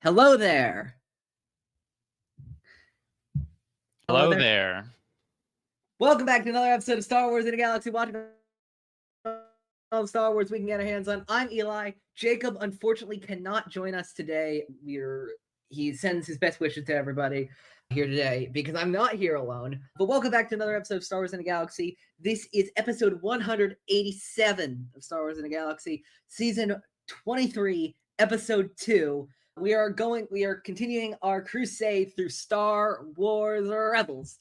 Hello there. Hello there. Welcome back to another episode of Star Wars in a Galaxy. Watching all Star Wars we can get our hands on. I'm Eli. Jacob unfortunately cannot join us today. He sends his best wishes to everybody here today because I'm not here alone. But welcome back to another episode of Star Wars in a Galaxy. This is episode 187 of Star Wars in a Galaxy, season 23, episode 2. We are continuing our crusade through Star Wars Rebels.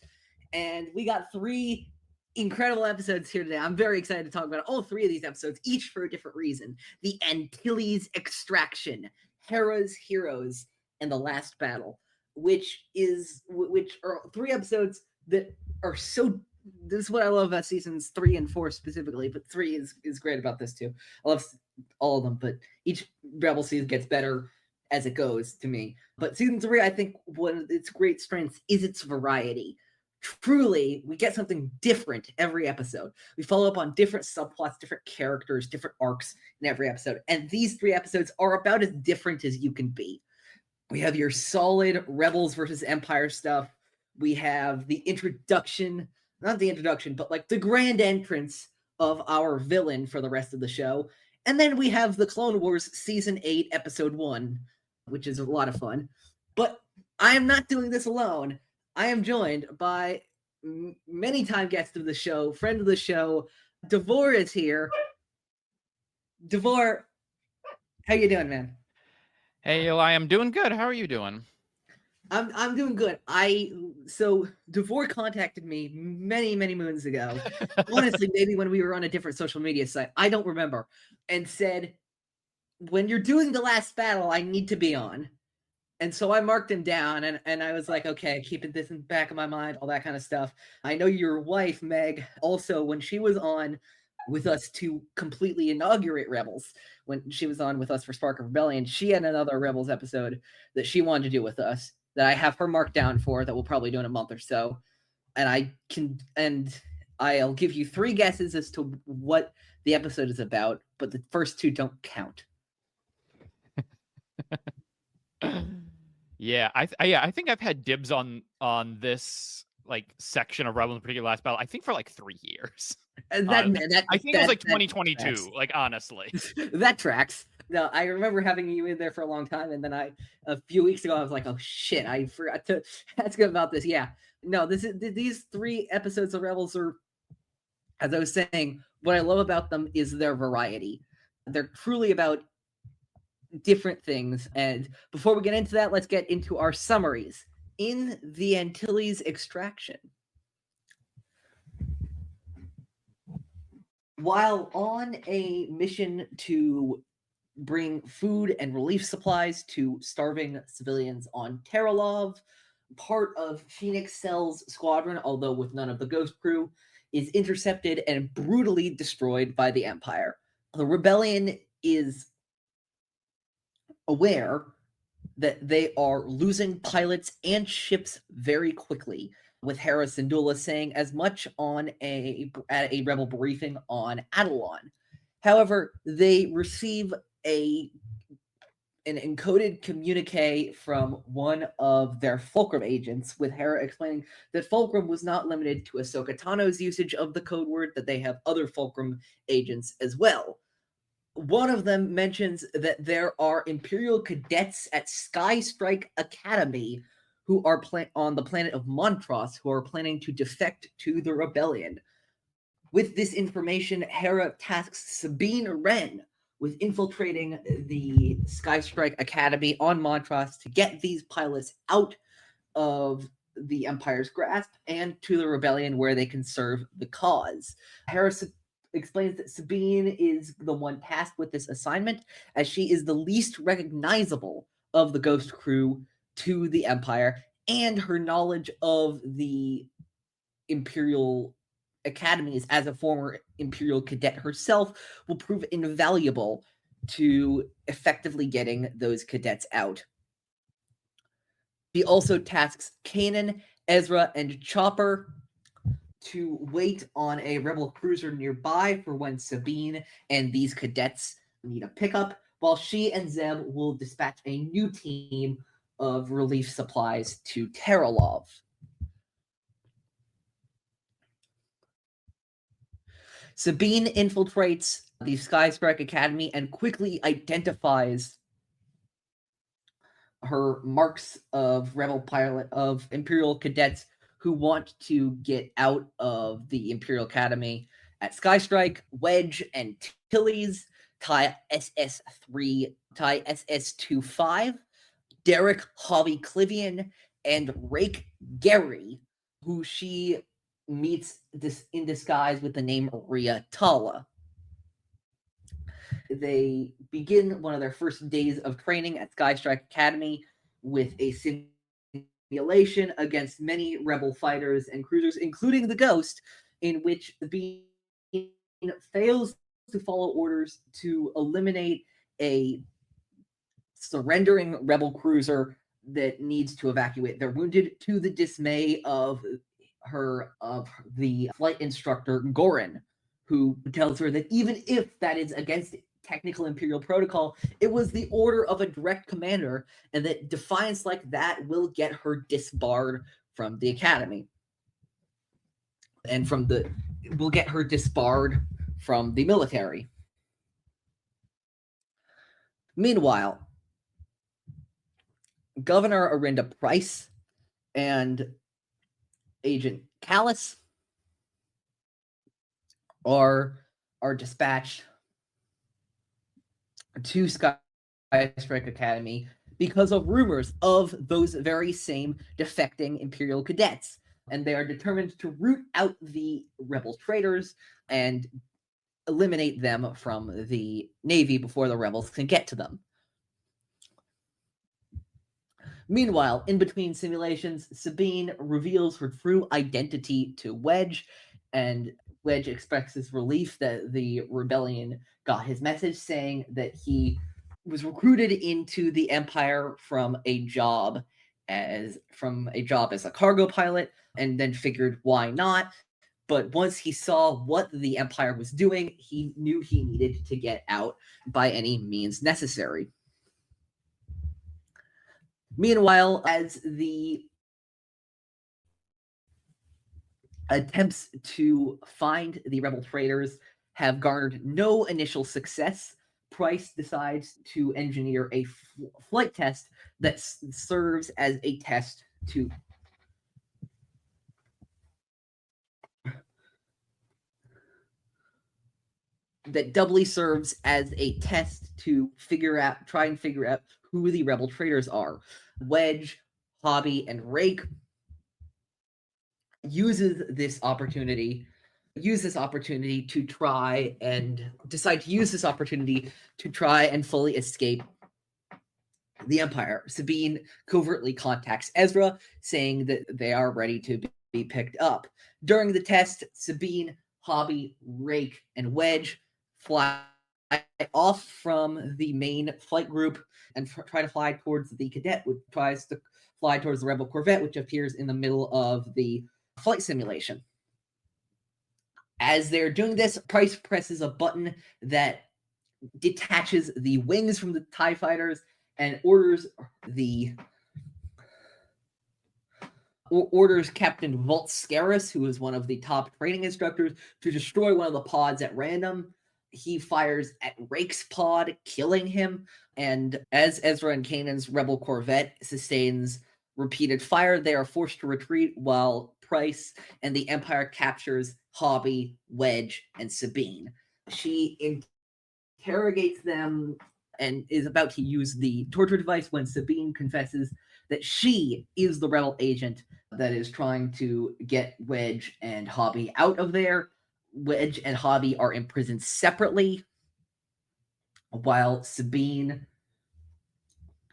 And we got 3 incredible episodes here today. I'm very excited to talk about all 3 of these episodes, each for a different reason. The Antilles Extraction, Hera's Heroes, and The Last Battle, which are 3 episodes that are so... This is what I love about seasons 3 and 4 specifically, but 3 is great about this too. I love all of them, but each Rebel season gets better as it goes to me. But season 3, I think one of its great strengths is its variety. Truly, we get something different every episode. We follow up on different subplots, different characters, different arcs in every episode. And these 3 episodes are about as different as you can be. We have your solid Rebels versus Empire stuff. We have the introduction, not the introduction, but like the grand entrance of our villain for the rest of the show. And then we have the Clone Wars Season 8, Episode 1, which is a lot of fun. But I am not doing this alone. I am joined by many-time guest of the show, friend of the show. Davor is here. Davor, how you doing, man? Hey, Eli, I'm doing good. How are you doing? I'm doing good. So Davor contacted me many moons ago. Honestly, maybe when we were on a different social media site, I don't remember, and said, when you're doing The Last Battle, I need to be on. And so I marked him down, and I was like, okay, keeping this in the back of my mind, all that kind of stuff. I know your wife, Meg, also, when she was on with us to completely inaugurate Rebels, when she was on with us for Spark of Rebellion, she had another Rebels episode that she wanted to do with us that I have her marked down for that we'll probably do in a month or so. And I'll give you 3 guesses as to what the episode is about, but the first 2 don't count. Yeah, I think I've had dibs on this like section of Rebels in particular Last Battle. I think for like 3 years. I think it was like 2022. Like honestly, that tracks. No, I remember having you in there for a long time, and then a few weeks ago I was like, oh shit, I forgot to ask about this. Yeah, no, these 3 episodes of Rebels are, as I was saying, what I love about them is their variety. They're truly about different things. And before we get into that, let's get into our summaries. In the Antilles Extraction, while on a mission to bring food and relief supplies to starving civilians on Terralov, part of Phoenix Cell's squadron, although with none of the Ghost crew, is intercepted and brutally destroyed by the Empire. The rebellion is aware that they are losing pilots and ships very quickly, with Hera Syndulla saying as much at a rebel briefing on Atollon. However, they receive an encoded communique from one of their Fulcrum agents, with Hera explaining that Fulcrum was not limited to Ahsoka Tano's usage of the code word, that they have other Fulcrum agents as well. One of them mentions that there are Imperial cadets at Sky Strike Academy who are on the planet of Montross who are planning to defect to the rebellion. With this information, Hera tasks Sabine Wren with infiltrating the Sky Strike Academy on Montross to get these pilots out of the Empire's grasp and to the rebellion where they can serve the cause. Hera explains that Sabine is the one tasked with this assignment, as she is the least recognizable of the Ghost crew to the Empire, and her knowledge of the Imperial academies as a former Imperial cadet herself will prove invaluable to effectively getting those cadets out. He also tasks Kanan, Ezra, and Chopper to wait on a rebel cruiser nearby for when Sabine and these cadets need a pickup, while she and Zeb will dispatch a new team of relief supplies to Terralov. Sabine infiltrates the Skystrike Academy and quickly identifies her marks of Imperial cadets who want to get out of the Imperial Academy at Skystrike. Wedge and Antilles tie SS-3, tie SS-25, Derek Hobby Clivian, and Rake Gary, who she meets in disguise with the name Ria Tala. They begin one of their first days of training at Skystrike Academy with a simulation against many rebel fighters and cruisers, including the Ghost, in which Sabine fails to follow orders to eliminate a surrendering rebel cruiser that needs to evacuate their wounded, to the dismay of the flight instructor Gorin, who tells her that even if that is against technical Imperial protocol, it was the order of a direct commander, and that defiance like that will get her disbarred from the academy, and will get her disbarred from the military. Meanwhile, Governor Pryce and Agent Callus are dispatched to Skystrike Academy because of rumors of those very same defecting Imperial cadets, and they are determined to root out the rebel traitors and eliminate them from the Navy before the rebels can get to them. Meanwhile, in between simulations, Sabine reveals her true identity to Wedge, and Wedge expresses relief that the rebellion got his message, saying that he was recruited into the Empire from a job as a cargo pilot, and then figured why not. But once he saw what the Empire was doing, he knew he needed to get out by any means necessary. Meanwhile, as the attempts to find the rebel traitors have garnered no initial success, Pryce decides to engineer a flight test that serves as a test to that doubly serves as a test to try and figure out who the rebel traitors are. Wedge, Hobby, and Rake use this opportunity to try and fully escape the Empire. Sabine covertly contacts Ezra, saying that they are ready to be picked up. During the test, Sabine, Hobby, Rake, and Wedge fly off from the main flight group and try to fly towards the cadet, which tries to fly towards the rebel corvette, which appears in the middle of the flight simulation. As they're doing this, Pryce presses a button that detaches the wings from the TIE fighters and orders Captain Volt Scaris, who is one of the top training instructors, to destroy one of the pods at random. He fires at Rake's pod, killing him, and as Ezra and Kanan's rebel corvette sustains repeated fire, they are forced to retreat while Pryce and the Empire captures Hobby, Wedge, and Sabine. She interrogates them and is about to use the torture device when Sabine confesses that she is the rebel agent that is trying to get Wedge and Hobby out of there. Wedge and Hobby are imprisoned separately, while Sabine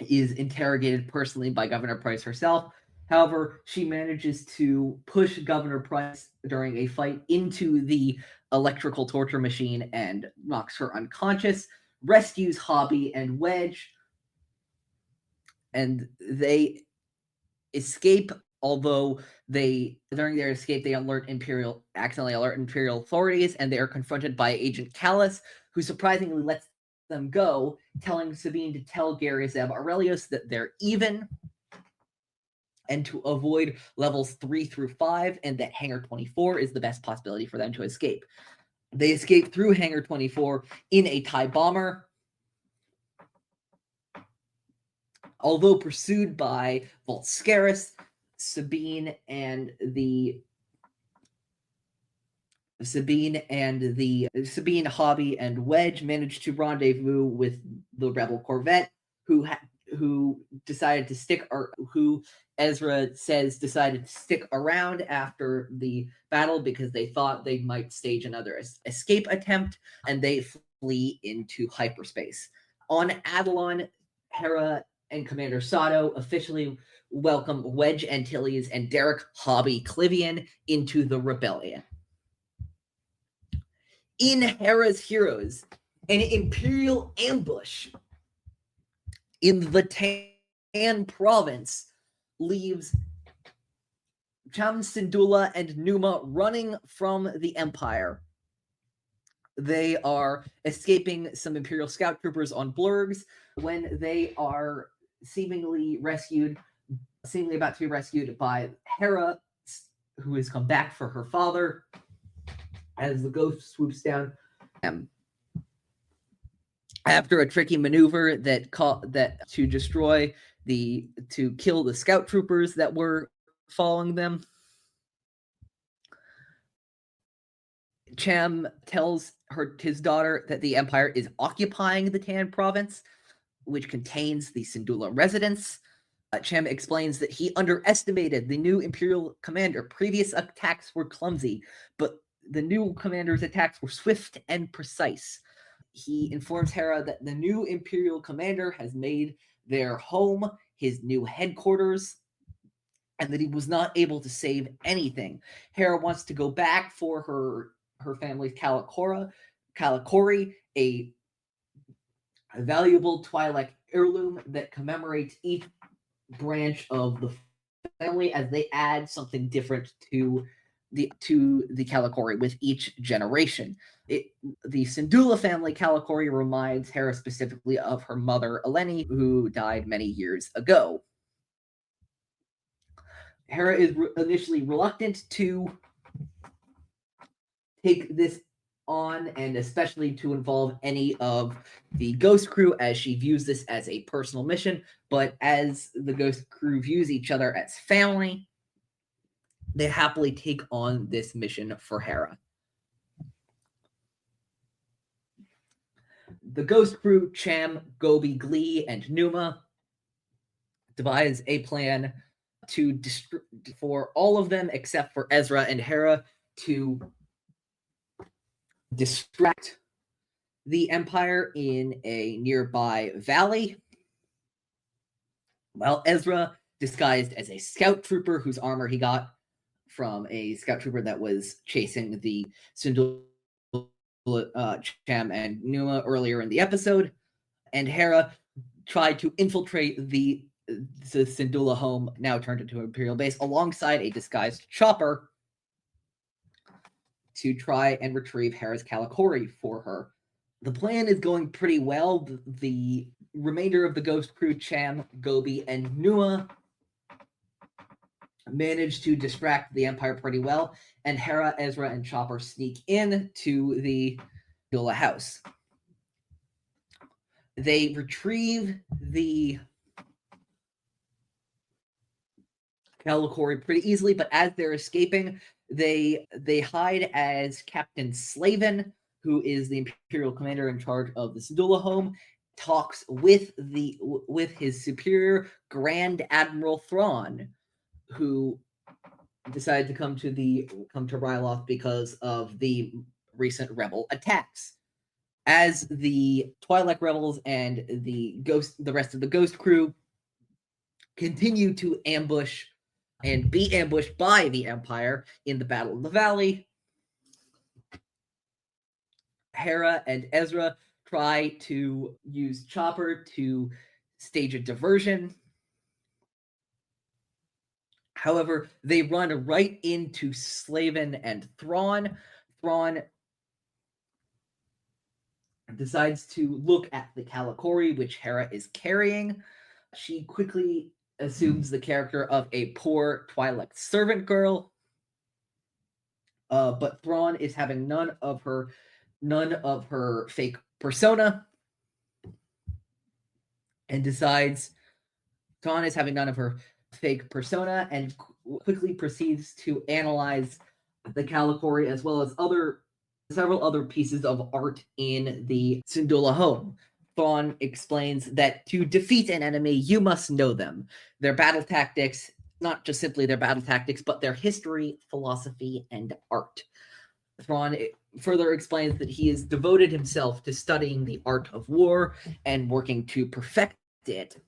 is interrogated personally by Governor Pryce herself. However, she manages to push Governor Pryce during a fight into the electrical torture machine and knocks her unconscious, rescues Hobby and Wedge, and they escape, although during their escape, they accidentally alert Imperial authorities, and they are confronted by Agent Callus, who surprisingly lets them go, telling Sabine to tell Gary Zeb Aurelius that they're even, and to avoid levels 3 through 5, and that Hangar 24 is the best possibility for them to escape. They escape through Hangar 24 in a TIE bomber. Although pursued by Volscaris, Sabine, Hobby, and Wedge managed to rendezvous with the rebel corvette, who decided to stick, or who Ezra says decided to stick around after the battle because they thought they might stage another escape attempt, and they flee into hyperspace. On Atollon, Hera and Commander Sato officially welcome Wedge Antilles and Derek Hobby Clivian into the rebellion. In Hera's Heroes, an Imperial ambush in the Tan province leaves Cham Syndulla and Numa running from the Empire. They are escaping some Imperial scout troopers on Blurrgs when they are seemingly about to be rescued by Hera, who has come back for her father, as the ghost swoops down. After a tricky maneuver to kill the scout troopers that were following them, Cham tells his daughter that the Empire is occupying the Tan province, which contains the Syndulla residence. Cham explains that he underestimated the new Imperial commander. Previous attacks were clumsy, but the new commander's attacks were swift and precise. He informs Hera that the new Imperial commander has made their home his new headquarters, and that he was not able to save anything. Hera wants to go back for her family's Kalikori, a valuable Twi'lek heirloom that commemorates each branch of the family, as they add something different to the Kalikori with each generation. The Syndulla family Kalikori reminds Hera specifically of her mother Eleni, who died many years ago. Hera is initially reluctant to take this on, and especially to involve any of the Ghost crew, as she views this as a personal mission. But as the Ghost crew views each other as family, they happily take on this mission for Hera. The Ghost crew, Cham, Gobi, Glee, and Numa, devise a plan for all of them except for Ezra and Hera to distract the Empire in a nearby valley, while Ezra, disguised as a scout trooper whose armor he got from a scout trooper that was chasing the Syndulla, Cham, and Numa earlier in the episode, and Hera tried to infiltrate the Syndulla home, now turned into an Imperial base, alongside a disguised chopper to try and retrieve Hera's Kalikori for her. The plan is going pretty well. The remainder of the Ghost crew, Cham, Gobi, and Numa, manage to distract the Empire pretty well, and Hera, Ezra, and Chopper sneak in to the Syndulla house. They retrieve the Kalikori pretty easily, but as they're escaping, they hide as Captain Slavin, who is the Imperial commander in charge of the Syndulla home, talks with his superior, Grand Admiral Thrawn, who decided to come to Ryloth because of the recent rebel attacks. As the Twi'lek rebels and the rest of the Ghost crew continue to ambush and be ambushed by the Empire in the Battle of the Valley, Hera and Ezra try to use Chopper to stage a diversion. However, they run right into Slavin and Thrawn. Thrawn decides to look at the Kalikori, which Hera is carrying. She quickly assumes the character of a poor Twi'lek servant girl. But Thrawn is having none of her fake persona, and decides Thrawn is having none of her fake persona, and quickly proceeds to analyze the Kalikori as well as several other pieces of art in the Syndulla home. Thrawn explains that to defeat an enemy, you must know them, their battle tactics, not just simply their battle tactics, but their history, philosophy, and art. Thrawn further explains that he has devoted himself to studying the art of war and working to perfect it.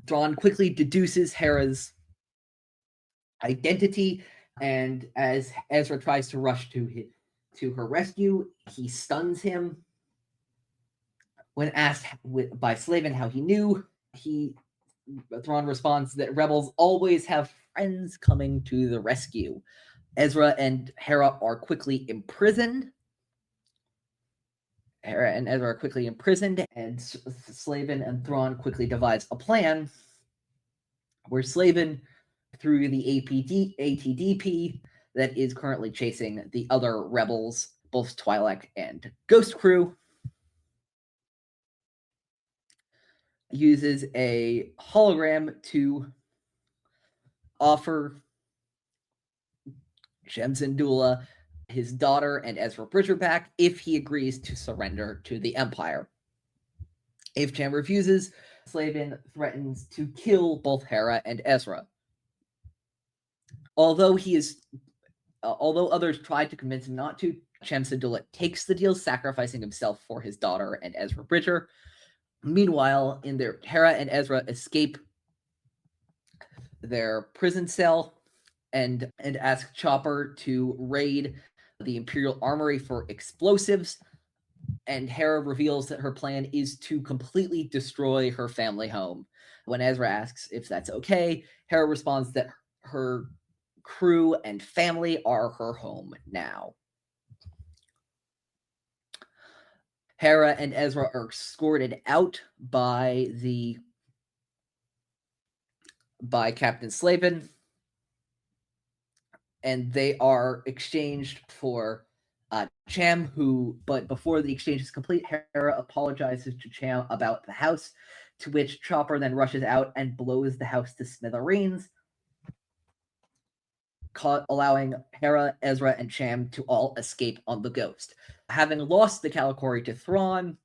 Thrawn quickly deduces Hera's identity, and as Ezra tries to rush to her rescue, he stuns him. When asked by Slavin how he knew, Thrawn responds that rebels always have friends coming to the rescue. Ezra and Hera are quickly imprisoned. Hera and Ezra are quickly imprisoned, and Slavin and Thrawn quickly devise a plan where Slavin, through the ATDP that is currently chasing the other rebels, both Twi'lek and Ghost Crew, uses a hologram to offer Cham Syndulla his daughter and Ezra Bridger back if he agrees to surrender to the Empire. If Cham refuses, Slavin threatens to kill both Hera and Ezra. Although others tried to convince him not to, Cham Syndulla takes the deal, sacrificing himself for his daughter and Ezra Bridger. Meanwhile, Hera and Ezra escape their prison cell and ask Chopper to raid the Imperial Armory for explosives. And Hera reveals that her plan is to completely destroy her family home. When Ezra asks if that's okay, Hera responds that her crew and family are her home now. Hera and Ezra are escorted out by Captain Slavin, and they are exchanged for Cham, but before the exchange is complete, Hera apologizes to Cham about the house, to which Chopper then rushes out and blows the house to smithereens, allowing Hera, Ezra, and Cham to all escape on the Ghost. Having lost the Kalikori to Thrawn,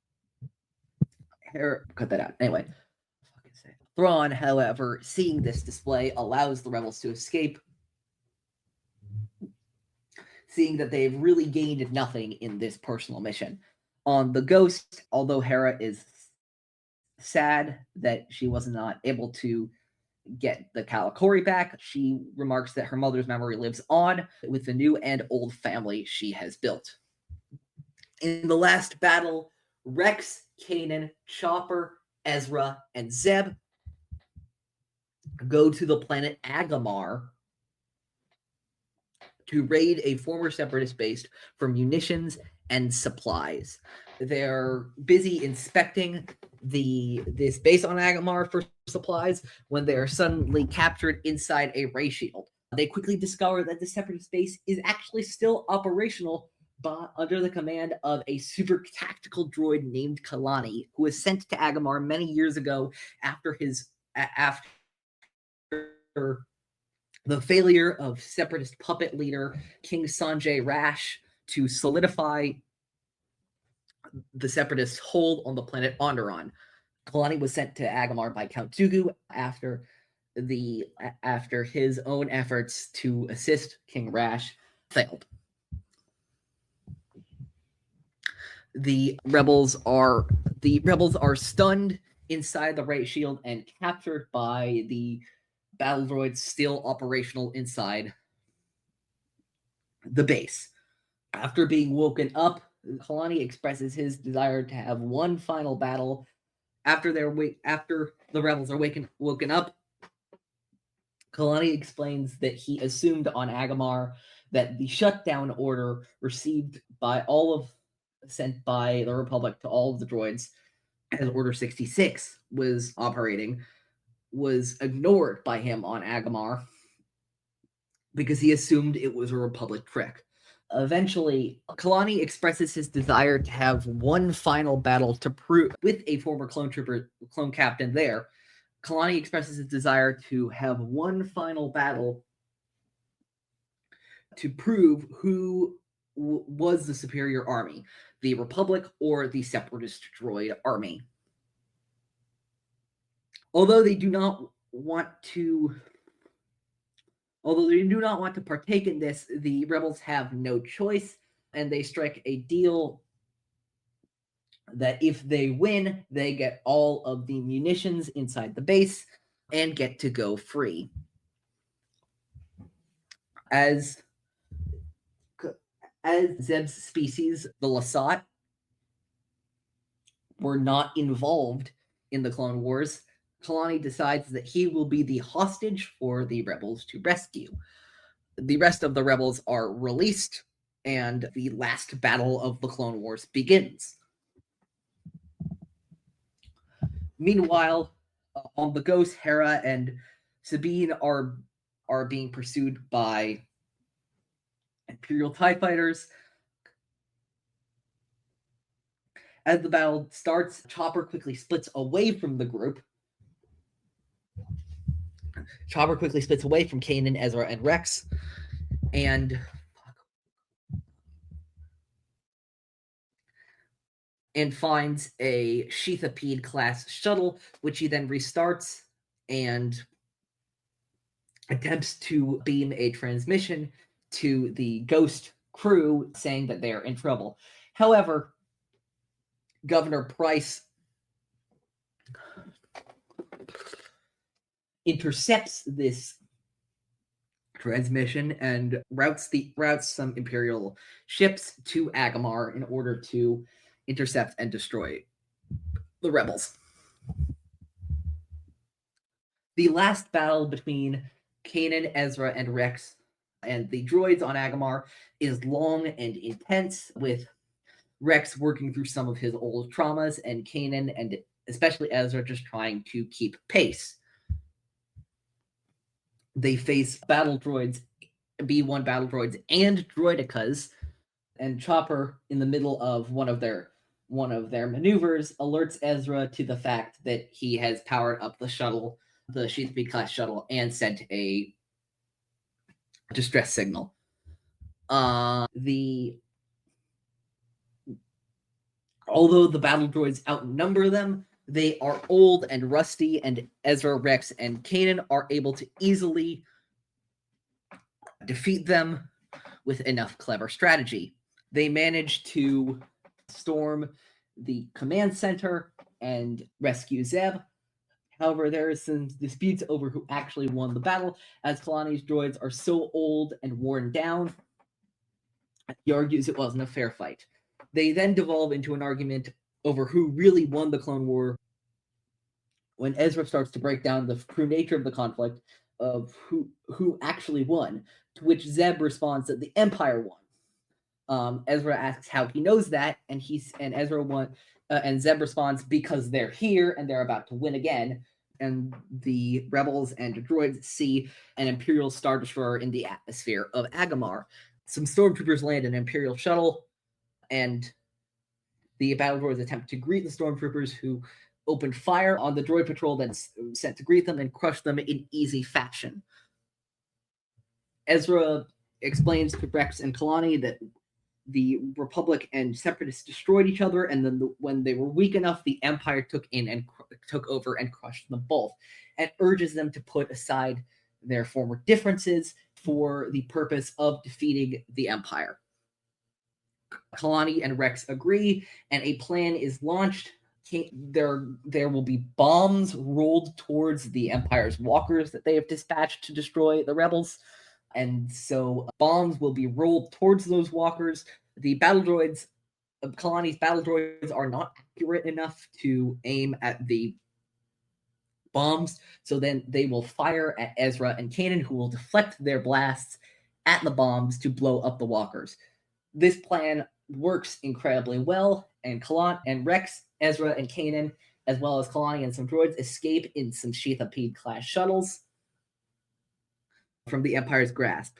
cut that out. Anyway, Thrawn, however, seeing this display, allows the rebels to escape, seeing that they've really gained nothing in this personal mission. On the Ghost, although Hera is sad that she was not able to get the Kalikori back, she remarks that her mother's memory lives on with the new and old family she has built. In the last battle, Rex, Kanan, Chopper, Ezra, and Zeb go to the planet Agamar to raid a former Separatist base for munitions and supplies. They're busy inspecting this base on Agamar for supplies when they are suddenly captured inside a ray shield. They quickly discover that the Separatist base is actually still operational, but under the command of a super tactical droid named Kalani, who was sent to Agamar many years ago after the failure of Separatist puppet leader King Sanjay Rash to solidify the Separatist hold on the planet Onderon. Kalani was sent to Agamar by Count Dooku after his own efforts to assist King Rash failed. The rebels are stunned inside the Ray Shield and captured by the battle droids still operational inside the base. After being woken up, Kalani expresses his desire to have one final battle. After the rebels are woken up, Kalani explains that he assumed on Agamar that the shutdown order received by all of sent by the Republic to all of the droids as Order 66 was operating was ignored by him on Agamar because he assumed it was a Republic trick. Eventually, Kalani expresses his desire to have one final battle to prove with a former clone captain there. Kalani expresses his desire to have one final battle to prove who was the superior army, the Republic or the Separatist droid army. Although they do not want to partake in this, the rebels have no choice, and they strike a deal that if they win, they get all of the munitions inside the base and get to go free. As Zeb's species, the Lasat, were not involved in the Clone Wars, Kalani decides that he will be the hostage for the rebels to rescue. The rest of the rebels are released, and the last battle of the Clone Wars begins. Meanwhile, on the Ghost, Hera and Sabine are being pursued by Imperial TIE fighters. As the battle starts, Chopper quickly splits away from the group. Chopper quickly splits away from Kanan, Ezra, and Rex, and finds a Sheathapede-class shuttle, which he then restarts and attempts to beam a transmission to the Ghost crew, saying that they are in trouble. However, Governor Pryce intercepts this transmission and routes some Imperial ships to Agamar in order to intercept and destroy the rebels. The last battle between Kanan, Ezra, and Rex and the droids on Agamar is long and intense, with Rex working through some of his old traumas and Kanan and especially Ezra just trying to keep pace. They face battle droids, B-1 battle droids, and droidicas, and Chopper, in the middle of one of their maneuvers, alerts Ezra to the fact that he has powered up the shuttle, the Sheathapede-class shuttle, and sent a distress signal. Although the battle droids outnumber them, they are old and rusty, and Ezra, Rex, and Kanan are able to easily defeat them with enough clever strategy. They manage to storm the command center and rescue Zeb. However, there is some disputes over who actually won the battle, as Kalani's droids are so old and worn down. He argues it wasn't a fair fight. They then devolve into an argument over who really won the Clone War, when Ezra starts to break down the true nature of the conflict of who actually won, to which Zeb responds that the Empire won. Ezra asks how he knows that, and Ezra won, and Zeb responds, because they're here and they're about to win again. And the rebels and droids see an Imperial Star Destroyer in the atmosphere of Agamar. Some stormtroopers land an Imperial shuttle, and the battle droids attempt to greet the stormtroopers, who open fire on the droid patrol that's sent to greet them and crush them in easy fashion. Ezra explains to Rex and Kalani that the Republic and Separatists destroyed each other, and then when they were weak enough, the Empire took over and crushed them both, and urges them to put aside their former differences for the purpose of defeating the Empire. Kalani and Rex agree, and a plan is launched. There will be bombs rolled towards the Empire's walkers that they have dispatched to destroy the rebels. And so bombs will be rolled towards those walkers. The battle droids, Kalani's battle droids, are not accurate enough to aim at the bombs. So then they will fire at Ezra and Kanan, who will deflect their blasts at the bombs to blow up the walkers. This plan works incredibly well, and Rex, Ezra, and Kanan, as well as Kalani and some droids, escape in some Sheathapede-class shuttles from the Empire's grasp.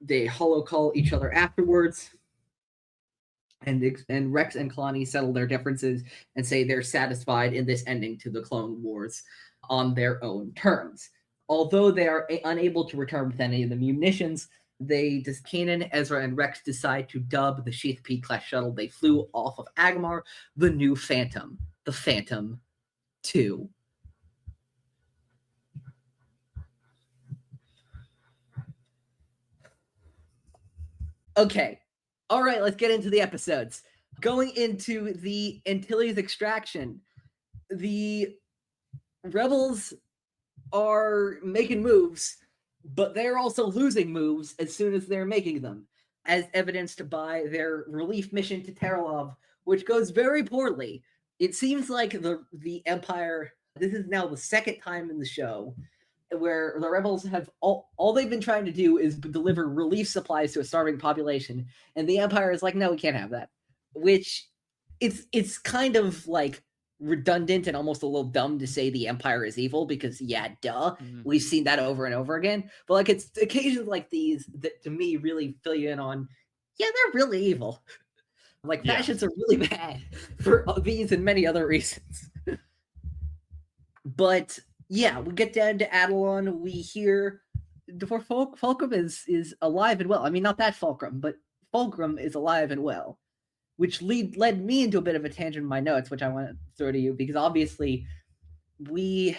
They holocall each other afterwards, and Rex and Kalani settle their differences and say they're satisfied in this ending to the Clone Wars on their own terms. Although they are unable to return with any of the munitions, Kanan, Ezra, and Rex decide to dub the Sheathapede-class shuttle they flew off of Agmar the new Phantom, the Phantom 2. Okay. All right, let's get into the episodes. Going into the Antilles Extraction, the Rebels are making moves, but they're also losing moves as soon as they're making them, as evidenced by their relief mission to Terralov, which goes very poorly. It seems like the Empire, this is now the second time in the show where the Rebels have all they've been trying to do is deliver relief supplies to a starving population, and the Empire is like, no, we can't have that. Which it's kind of like redundant and almost a little dumb to say the Empire is evil, because duh, we've seen that over and over again. But like, it's occasions like these that to me really fill you in on, they're really evil. Like, fascists are really bad for these and many other reasons. But yeah, we get down to Adelon. We hear Fulcrum is alive and well. I mean, not that Fulcrum, but Fulcrum is alive and well, which led me into a bit of a tangent in my notes, which I want to throw to you, because obviously we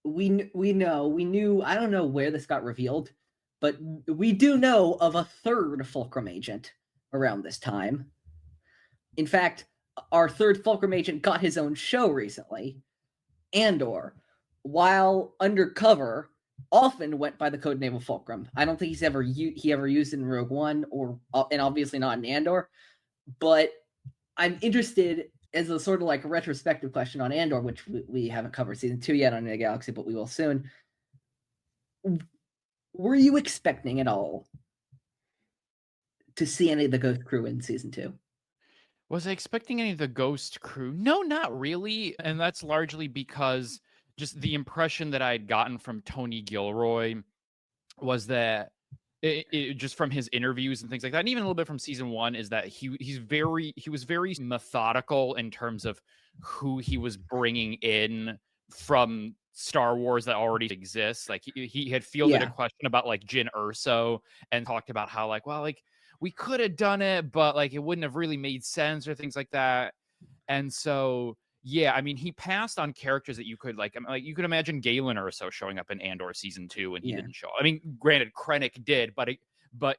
knew, I don't know where this got revealed, but we do know of a third Fulcrum agent around this time. In fact, our third Fulcrum agent got his own show recently, Andor, while undercover, often went by the codename of Fulcrum. I don't think he ever used it in Rogue One, and obviously not in Andor. But I'm interested, as a sort of like a retrospective question on Andor, which we haven't covered season 2 yet on the Galaxy, but we will soon. Were you expecting at all to see any of the Ghost crew in season 2? Was I expecting any of the Ghost crew? No, not really. And that's largely because just the impression that I had gotten from Tony Gilroy was that just from his interviews and things like that, and even a little bit from season 1, is that he was very methodical in terms of who he was bringing in from Star Wars that already exists. Like he had fielded a question about like Jyn Erso and talked about how like, well, like we could have done it, but like it wouldn't have really made sense or things like that. And so yeah, I mean, he passed on characters that you could like you could imagine Galen Erso showing up in Andor season 2, and he didn't show. I mean, granted, Krennic did, but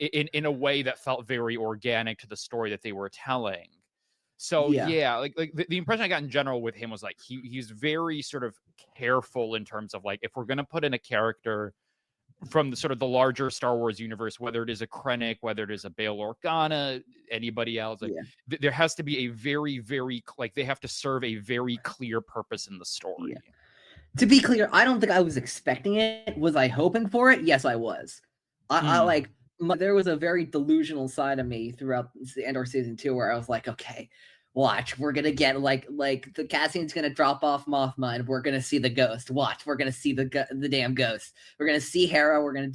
in a way that felt very organic to the story that they were telling. So yeah, like the impression I got in general with him was like he's very sort of careful in terms of like, if we're gonna put in a character from the sort of the larger Star Wars universe, whether it is a Krennic, whether it is a Bail Organa, anybody else, like there has to be a very, very they have to serve a very clear purpose in the story. Yeah. To be clear, I don't think I was expecting it. Was I hoping for it? Yes, I was. There was a very delusional side of me throughout the Andor season 2 where I was like, okay, watch, we're gonna get like the Cassian's gonna drop off Mothma and we're gonna see the ghost. Watch, we're gonna see the damn ghost. We're gonna see Hera. We're gonna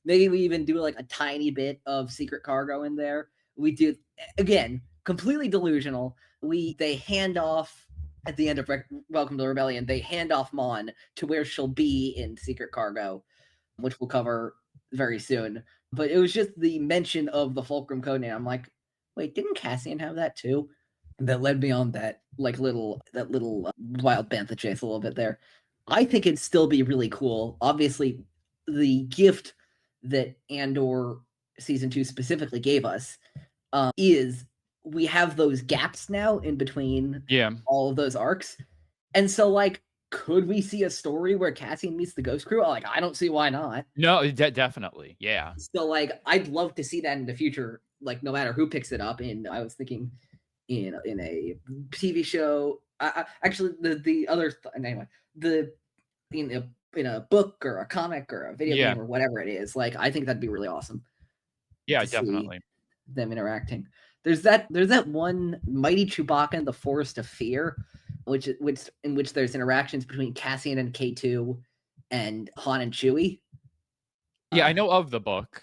maybe we even do like a tiny bit of secret cargo in there. We do, again, completely delusional. They hand off at the end of Welcome to the Rebellion. They hand off Mon to where she'll be in secret cargo, which we'll cover very soon. But it was just the mention of the Fulcrum codename. I'm like, wait, didn't Cassian have that too? That led me on that little wild bantha chase a little bit there. I think it'd still be really cool. Obviously, the gift that Andor season 2 specifically gave us is we have those gaps now in between all of those arcs. And so like, could we see a story where Cassian meets the Ghost crew? Like, I don't see why not. No, definitely. Yeah. So like, I'd love to see that in the future, like no matter who picks it up. And I was thinking in a TV show, actually the other anyway, in a book or a comic or a video game or whatever it is, like I think that'd be really awesome. Yeah, definitely. Them interacting. There's that one Mighty Chewbacca in the Forest of Fear, in which there's interactions between Cassian and K2 and Han and Chewie. Yeah, I know of the book.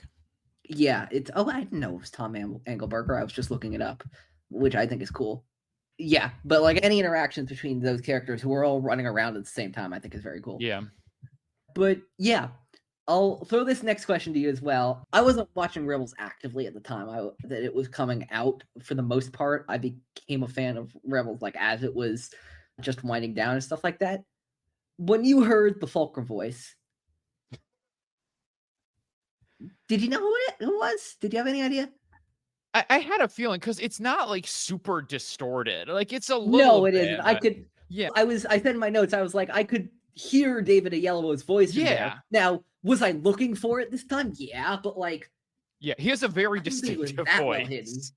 Yeah, I didn't know it was Tom Engelberger. I was just looking it up, which I think is cool. Yeah, but like any interactions between those characters who are all running around at the same time, I think is very cool. Yeah. But yeah, I'll throw this next question to you as well. I wasn't watching Rebels actively at the time that it was coming out. For the most part, I became a fan of Rebels like as it was just winding down and stuff like that. When you heard the Fulcrum voice, did you know who it was? Did you have any idea? I had a feeling because it's not like super distorted. Like it's a little. No, it bit, isn't. I could. Yeah. I said in my notes, I was like, I could hear David Oyelowo's voice in there. Now, was I looking for it this time? Yeah, but like. Yeah, he has a very distinctive voice.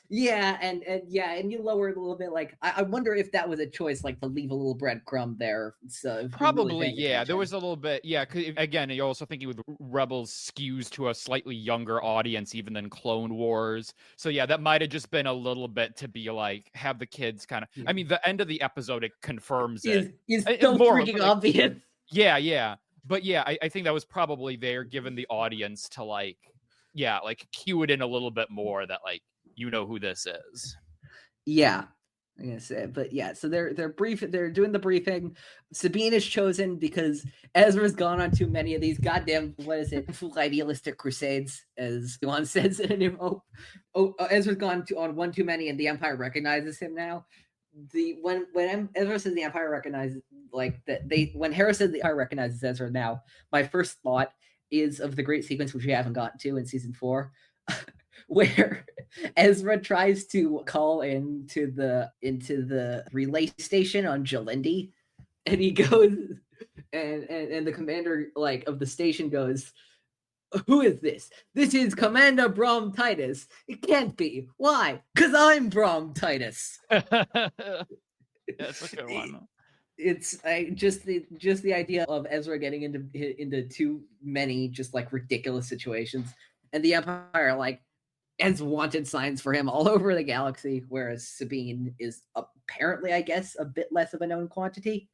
Yeah, and you lower it a little bit. Like, I wonder if that was a choice, like to leave a little breadcrumb there. So probably, really yeah, there was a little bit, yeah. Cause again, you're also thinking with Rebels skews to a slightly younger audience, even than Clone Wars. So yeah, that might have just been a little bit to be like, have the kids kind of. Yeah. I mean, the end of the episode it confirms it. Is so freaking obvious. Yeah, but yeah, I think that was probably there, given the audience to like, yeah, like cue it in a little bit more that like. You know who this is. Yeah, I'm gonna say, but yeah. So they're doing the briefing. Sabine is chosen because Ezra's gone on too many of these goddamn full idealistic crusades, as Elon says in A New Hope. Ezra's gone on one too many, and the Empire recognizes him now. When Ezra says the Empire recognizes when Hera said the Empire recognizes Ezra now, my first thought is of the great sequence which we haven't gotten to in season 4. Where Ezra tries to call into the relay station on Jalindi, and he goes, and the commander of the station goes, "Who is this? This is Commander Brom Titus. It can't be. Why? Because I'm Brom Titus." That's a good one. It's just the idea of Ezra getting into too many just like ridiculous situations, and the Empire has wanted signs for him all over the galaxy, whereas Sabine is apparently, I guess, a bit less of a known quantity.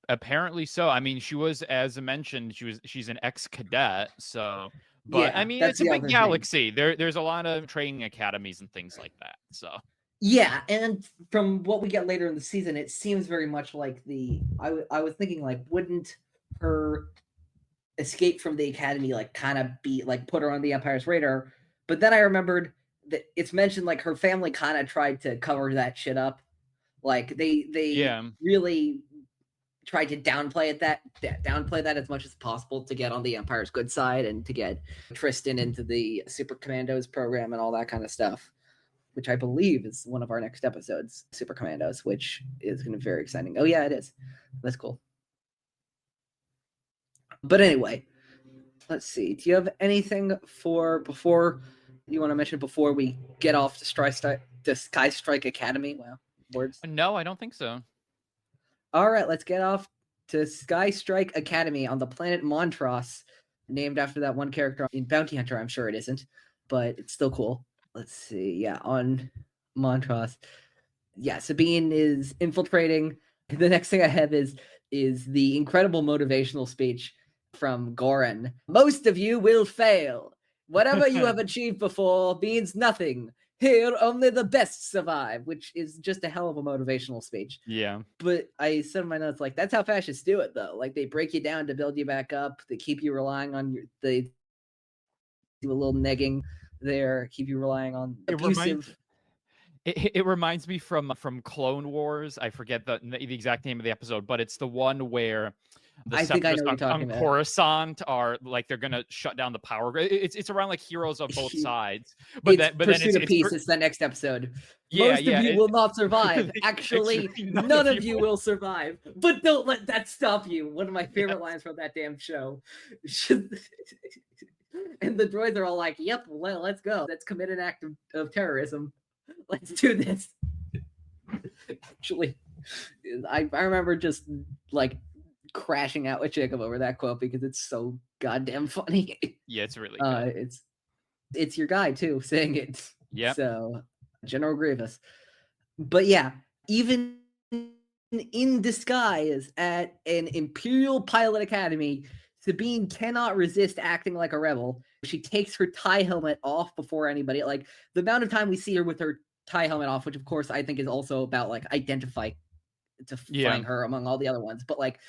Apparently so. I mean, she was, as I mentioned, she's an ex-cadet, so. But yeah, I mean, it's a big galaxy. There's a lot of training academies and things like that. So. Yeah, and from what we get later in the season, it seems very much like I was thinking wouldn't her escape from the academy kind of be put her on the Empire's radar, but then I remembered that it's mentioned her family kind of tried to cover that shit up, they really tried to downplay that as much as possible to get on the Empire's good side and to get Tristan into the Super Commandos program and all that kind of stuff, which I believe is one of our next episodes, Super Commandos, which is going to be very exciting. Oh yeah, it is. That's cool. But anyway, let's see. Do you have anything before you want to mention before we get off to Sky Strike Academy? Wow, words. No, I don't think so. All right, let's get off to Sky Strike Academy on the planet Montross, named after that one character in Bounty Hunter. I'm sure it isn't, but it's still cool. Let's see. Yeah, on Montross. Yeah, Sabine is infiltrating. The next thing I have is the incredible motivational speech from Goran. "Most of you will fail. Whatever you have achieved before means nothing. Here, only the best survive," which is just a hell of a motivational speech. Yeah. But I said in my notes, that's how fascists do it, though. They break you down to build you back up. They keep you relying on they do a little negging there, keep you relying on abusive. It reminds me from Clone Wars. I forget the exact name of the episode, but it's the one where the Sabers on Coruscant are they're gonna shut down the power grid. It's around heroes of both sides. But then it's Peace. It's the next episode. Most of you will not survive. Actually, none of you will survive. But don't let that stop you. One of my favorite lines from that damn show. And the droids are all like, "Yep, let's go. Let's commit an act of terrorism. Let's do this." Actually, I remember just crashing out with Jacob over that quote because it's so goddamn funny. Yeah, it's really good. It's your guy too saying it. Yep. So General Grievous. But yeah, even in disguise at an Imperial Pilot Academy, Sabine cannot resist acting like a rebel. She takes her tie helmet off before anybody. Like the amount of time we see her with her tie helmet off, which of course I think is also about like identifying her among all the other ones. But like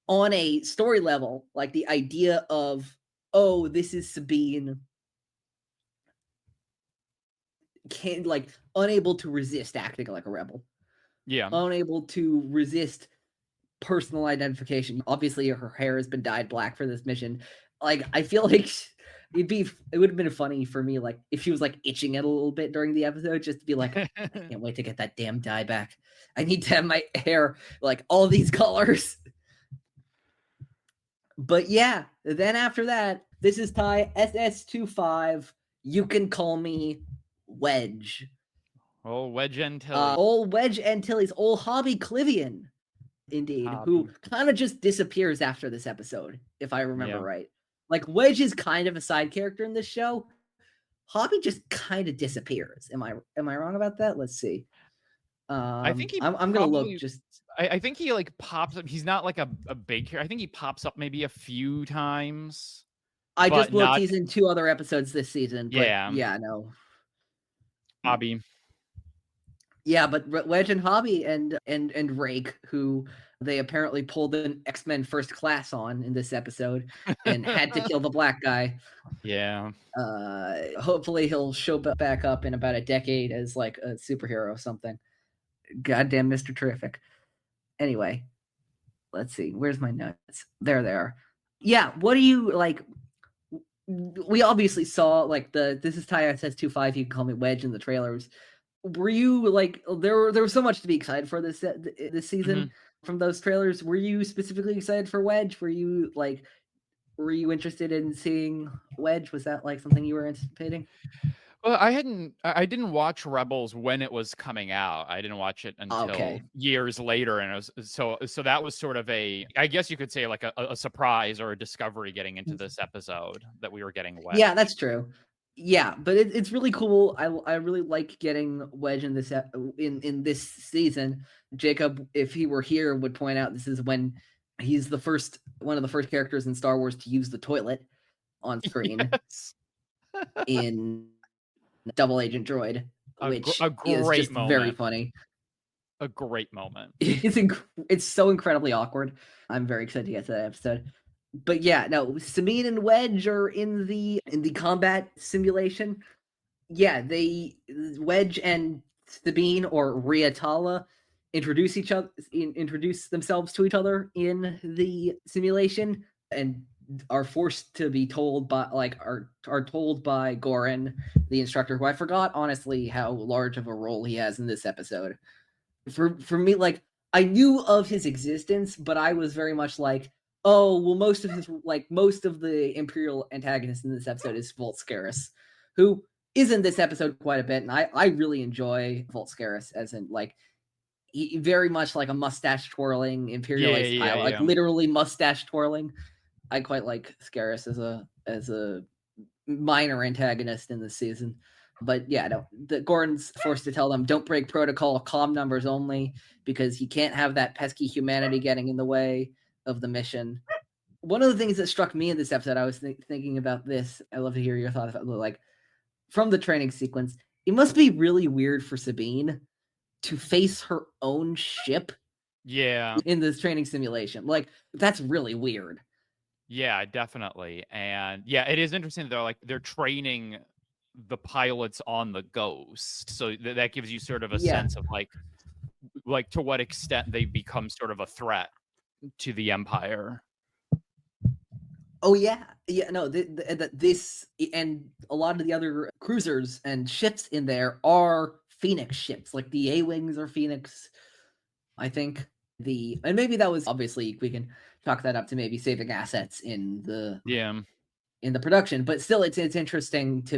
on a story level, like the idea of, oh, this is Sabine, like unable to resist acting like a rebel. Yeah. Unable to resist personal identification. Obviously, her hair has been dyed black for this mission. Like, I feel like it would have been funny for me, like, if she was like itching it a little bit during the episode, just to be like, I can't wait to get that damn dye back. I need to have my hair like all these colors. But yeah, then after that, this is Ty SS25. You can call me Wedge. Old Wedge Antilles. Old Wedge Antilles, old Hobby Clivian, indeed, who kind of just disappears after this episode, if I remember right. Like, Wedge is kind of a side character in this show. Hobby just kind of disappears. Am I wrong about that? Let's see. I think I'm gonna look just. I think he like pops up. He's not like a big character. I think he pops up maybe a few times. I just looked. He's in 2 other episodes this season. But yeah, no. Hobby. Yeah, but Wedge and Hobby and Rake, who they apparently pulled an X-Men First Class on in this episode and had to kill the black guy. Yeah. Hopefully he'll show back up in about a decade as like a superhero or something. Goddamn Mr. Terrific. Anyway, let's see. Where's my notes? There they are. Yeah, what do you like? We obviously saw like this is Ty SS25. You can call me Wedge in the trailers. Were you like there was so much to be excited for this season from those trailers? Were you specifically excited for Wedge? Were you interested in seeing Wedge? Was that like something you were anticipating? Well, I didn't watch Rebels when it was coming out. I didn't watch it until years later, and it was so that was sort of I guess you could say like a surprise or a discovery getting into this episode that we were getting Wedge. Yeah, that's true. Yeah, but it's really cool. I really like getting Wedge in this in this season. Jacob, if he were here, would point out this is when he's one of the first characters in Star Wars to use the toilet on screen in Double Agent Droid, which is just very funny. A great moment. It's so incredibly awkward. I'm very excited to get to that episode. But yeah, no, Sabine and Wedge are in the combat simulation. Yeah, Wedge and Sabine or Riatala introduce themselves to each other in the simulation and are forced to be told by are told by Goran, the instructor, who I forgot honestly how large of a role he has in this episode. For me, like I knew of his existence, but I was very much like, oh, well, most of the Imperial antagonist in this episode is Volt Scaris, who is in this episode quite a bit, and I really enjoy Volt Scaris as in like he, very much like a mustache twirling Imperialist style, like literally mustache twirling. I quite like Scaris as a minor antagonist in this season. But yeah, no, Gordon's forced to tell them, don't break protocol, comm numbers only, because you can't have that pesky humanity getting in the way of the mission. One of the things that struck me in this episode, I was thinking about this. I love to hear your thoughts about like from the training sequence. It must be really weird for Sabine to face her own ship. Yeah. In this training simulation. Like that's really weird. Yeah, definitely. And yeah, it is interesting that they're training the pilots on the Ghost. So that gives you sort of a sense of like to what extent they become sort of a threat to the Empire. Oh yeah. No, this and a lot of the other cruisers and ships in there are Phoenix ships. Like the A-Wings are Phoenix, I think. And maybe that was obviously we can chalk that up to maybe saving assets in the production, but still it's interesting to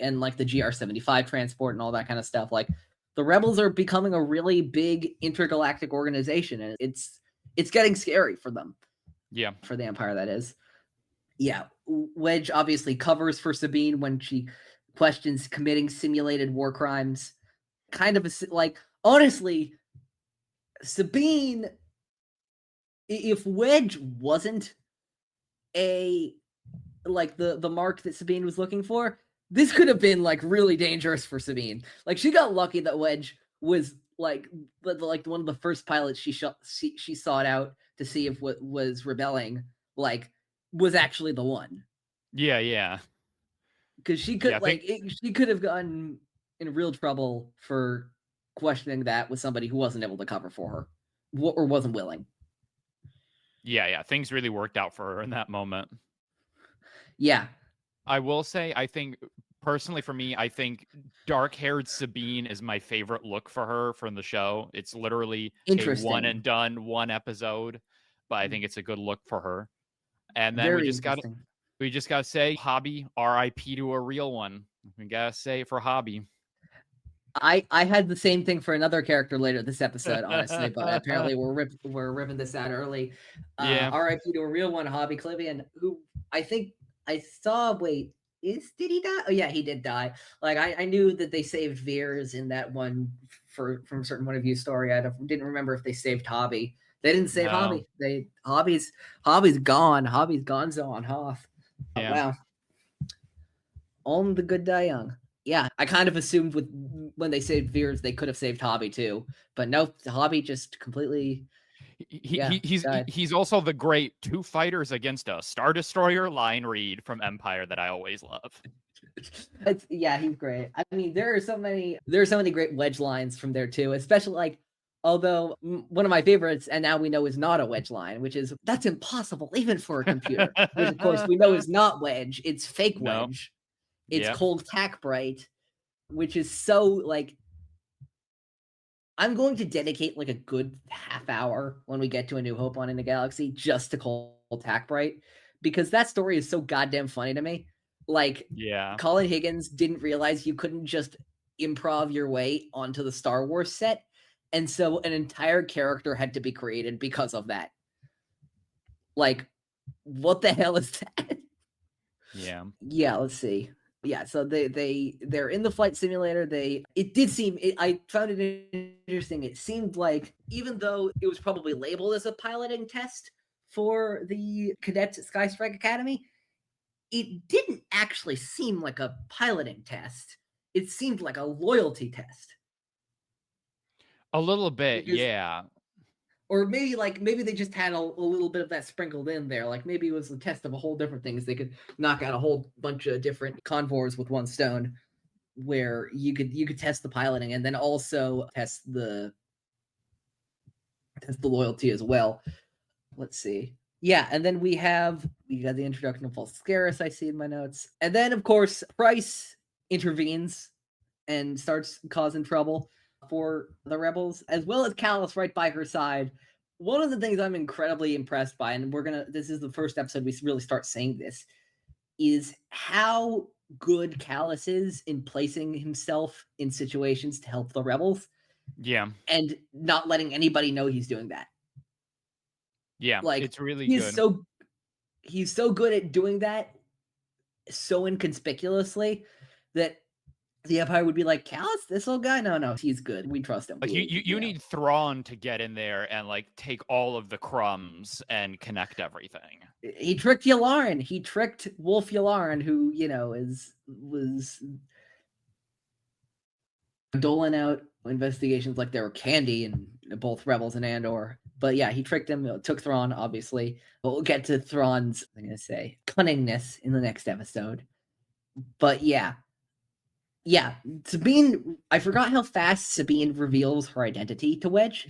and like the GR-75 transport and all that kind of stuff. Like the Rebels are becoming a really big intergalactic organization, and it's getting scary for them. Yeah, for the Empire, that is. Yeah, Wedge obviously covers for Sabine when she questions committing simulated war crimes. Kind of like, honestly, Sabine, if Wedge wasn't a like the mark that Sabine was looking for, this could have been like really dangerous for Sabine. Like, she got lucky that Wedge was like one of the first pilots she sought out to see if what was rebelling like was actually the one. Yeah. Because she could Yeah, she could have gotten in real trouble for questioning that with somebody who wasn't able to cover for her or wasn't willing. yeah. Things really worked out for her in that moment. Yeah. I will say, I think personally for me, I think dark-haired Sabine is my favorite look for her from the show. It's literally a one Interesting. and done one episode, but I think it's a good look for her. And then Very interesting. we just gotta say, Hobby, R.I.P. to a real one. We gotta say it for Hobby. I had the same thing for another character later this episode, honestly, but apparently we're ripping this out early. Yeah. R.I.P. to a real one, Hobby Clivian, who I think I saw. Wait, did he die? Oh yeah, he did die. Like, I knew that they saved Veers in that one from a certain point of view story. I didn't remember if they saved Hobby. They didn't save No. Hobby. Hobby's gone. Hobby's gonzo on Hoth. Oh, Yeah. wow. On the good die young. Yeah, I kind of assumed when they saved Veers, they could have saved Hobby too, but no, Hobby just completely died. He's also the great two fighters against a Star Destroyer line read from Empire that I always love. Yeah, he's great. I mean, there are so many great Wedge lines from there too, especially like, although one of my favorites, and now we know is not a Wedge line, which is, that's impossible even for a computer, which of course we know is not Wedge, it's fake No. Wedge. It's Yep. called Tackbright, which is so like, I'm going to dedicate like a good half hour when we get to A New Hope on In the Galaxy just to call Tackbright, because that story is so goddamn funny to me. Like, Yeah. Colin Higgins didn't realize you couldn't just improv your way onto the Star Wars set, and so an entire character had to be created because of that. Like, what the hell is that? Yeah. Yeah, let's see. Yeah, so they're in the flight simulator. I found it interesting. It seemed like, even though it was probably labeled as a piloting test for the cadets at Sky Strike Academy, it didn't actually seem like a piloting test. It seemed like a loyalty test. A little bit, Because, yeah. or maybe they just had a little bit of that sprinkled in there. Like, maybe it was a test of a whole different things. They could knock out a whole bunch of different convoys with one stone, where you could test the piloting and then also test the loyalty as well. Let's see. Yeah, and then we got the introduction of Volscaris, I see in my notes. And then, of course, Pryce intervenes and starts causing trouble for the rebels, as well as Callus right by her side. One of the things I'm incredibly impressed by, and this is the first episode we really start saying this, is how good Callus is in placing himself in situations to help the rebels. Yeah. And not letting anybody know he's doing that. Yeah, Like, it's really he's good. so good at doing that so inconspicuously that the Empire would be like, Callus, this old guy? No, he's good. We trust him. Like, you need Thrawn to get in there and like take all of the crumbs and connect everything. He tricked Yularen. He tricked Wolf Yularen, who, was doling out investigations like they were candy in both Rebels and Andor. But yeah, he tricked him, took Thrawn, obviously. But we'll get to Thrawn's, I'm going to say, cunningness in the next episode. But yeah, Sabine, I forgot how fast Sabine reveals her identity to Wedge.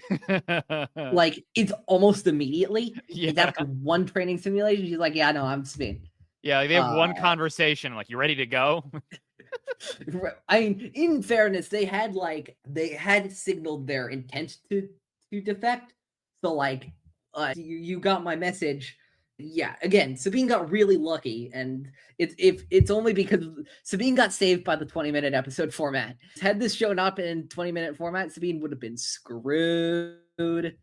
Like, it's almost immediately. Yeah. It's after one training simulation. She's like, yeah, no, I'm Sabine. Yeah, they have one conversation. Like, you ready to go? I mean, in fairness, they had signaled their intent to defect. So like, you got my message. Yeah, again, Sabine got really lucky, and it's only because Sabine got saved by the 20-minute episode format. Had this show not been in 20-minute format, Sabine would have been screwed.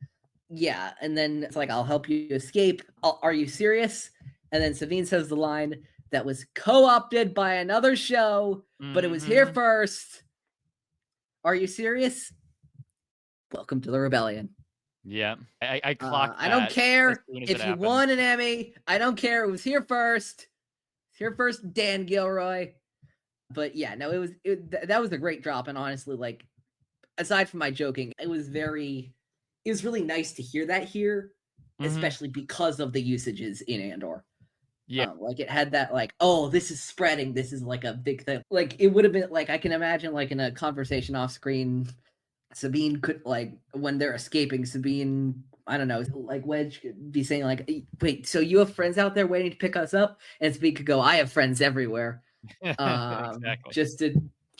Yeah, and then it's like, I'll help you escape. Are you serious? And then Sabine says the line that was co-opted by another show, but it was here first. Are you serious? Welcome to the rebellion. Yeah, I clocked that. I don't care as soon as if it you happened. won an Emmy. I don't care. It was here first. It's here first, Dan Gilroy. But yeah, no, that was a great drop. And honestly, like, aside from my joking, it was really nice to hear that here, especially because of the usages in Andor. Yeah. Like it had that like, oh, this is spreading. This is like a big thing. Like it would have been like, I can imagine like in a conversation off screen, Sabine could like when they're escaping, Sabine, I don't know, like Wedge could be saying like, wait, so you have friends out there waiting to pick us up? And Sabine could go, I have friends everywhere. Exactly. Just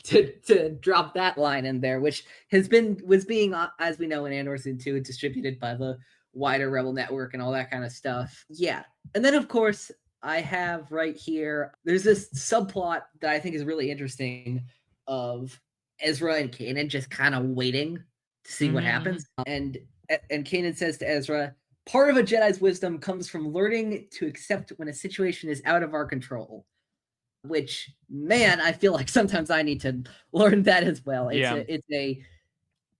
to drop that line in there, which was being, as we know in Andor Season 2, distributed by the wider Rebel network and all that kind of stuff. Yeah. And then of course I have right here, there's this subplot that I think is really interesting of Ezra and Kanan just kind of waiting to see what happens. And Kanan says to Ezra, part of a Jedi's wisdom comes from learning to accept when a situation is out of our control. Which, man, I feel like sometimes I need to learn that as well.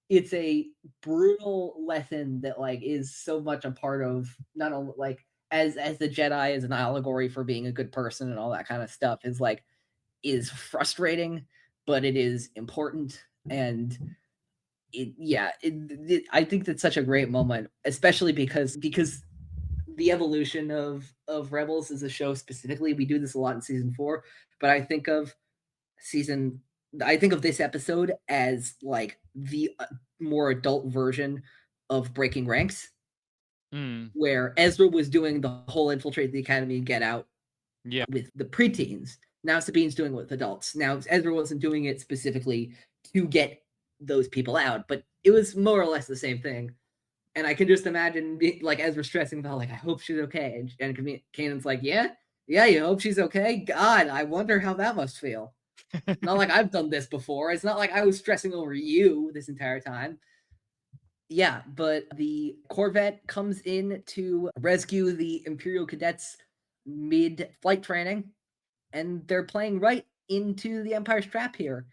It's a brutal lesson that like is so much a part of not only like as the Jedi is an allegory for being a good person and all that kind of stuff is frustrating, but it is important. And I think that's such a great moment, especially because the evolution of Rebels as a show specifically. We do this a lot in season 4, but I think of this episode as like the more adult version of Breaking Ranks, where Ezra was doing the whole infiltrate the academy and get out with the preteens. Now Sabine's doing it with adults. Now Ezra wasn't doing it specifically to get those people out, but it was more or less the same thing. And I can just imagine like Ezra stressing about like, I hope she's okay. And Kanan's like, yeah, you hope she's okay? God, I wonder how that must feel. Not like I've done this before. It's not like I was stressing over you this entire time. Yeah, but the Corvette comes in to rescue the Imperial cadets mid-flight training, and they're playing right into the Empire's trap here,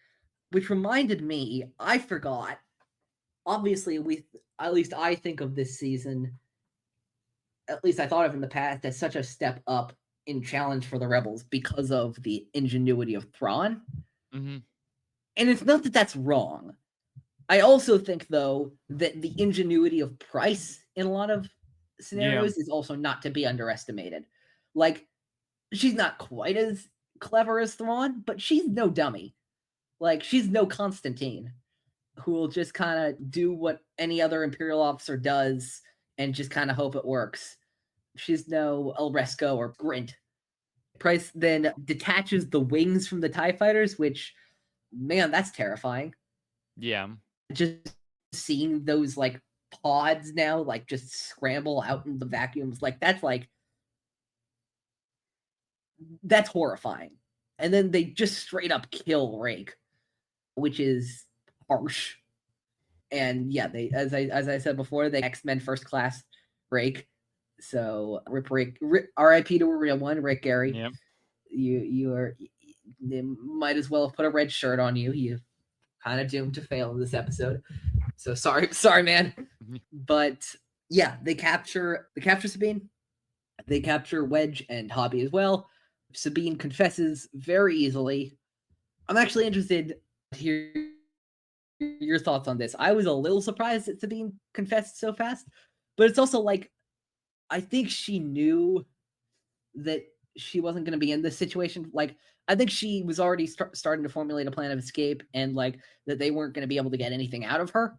which reminded me, I forgot. Obviously, at least I think of this season, at least I thought of in the past, as such a step up in challenge for the Rebels because of the ingenuity of Thrawn. And it's not that that's wrong. I also think, though, that the ingenuity of Pryce in a lot of scenarios is also not to be underestimated. Like, she's not quite as clever as Thrawn, but she's no dummy. Like, she's no Constantine, who will just kind of do what any other Imperial officer does and just kind of hope it works. She's no El Resco or Grint. Pryce then detaches the wings from the TIE fighters, which, man, that's terrifying. Yeah. Just seeing those, like, pods now, like, just scramble out in the vacuums, that's horrifying. And then they just straight up kill Rake, which is harsh. And yeah, they as I said before, they X-Men First Class Rake. So R.I.P. to a real one, Rick Gary. Yep. They might as well have put a red shirt on you. You're kind of doomed to fail in this episode. So sorry, man. But yeah, they capture Sabine. They capture Wedge and Hobby as well. Sabine confesses very easily. I'm actually interested to hear your thoughts on this. I was a little surprised that Sabine confessed so fast, but it's also like, I think she knew that she wasn't going to be in this situation. Like, I think she was already starting to formulate a plan of escape, and like that they weren't going to be able to get anything out of her.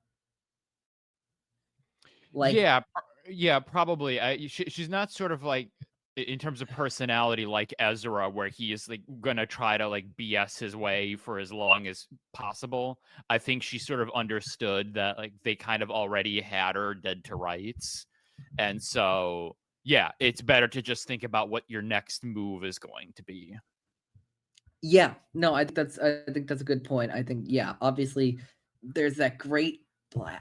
Like, yeah, probably. She's not sort of like, in terms of personality, like Ezra, where he is like gonna try to like BS his way for as long as possible. I think she sort of understood that like they kind of already had her dead to rights, and so yeah, it's better to just think about what your next move is going to be. Yeah, no, I think that's a good point. I think, yeah, obviously there's that great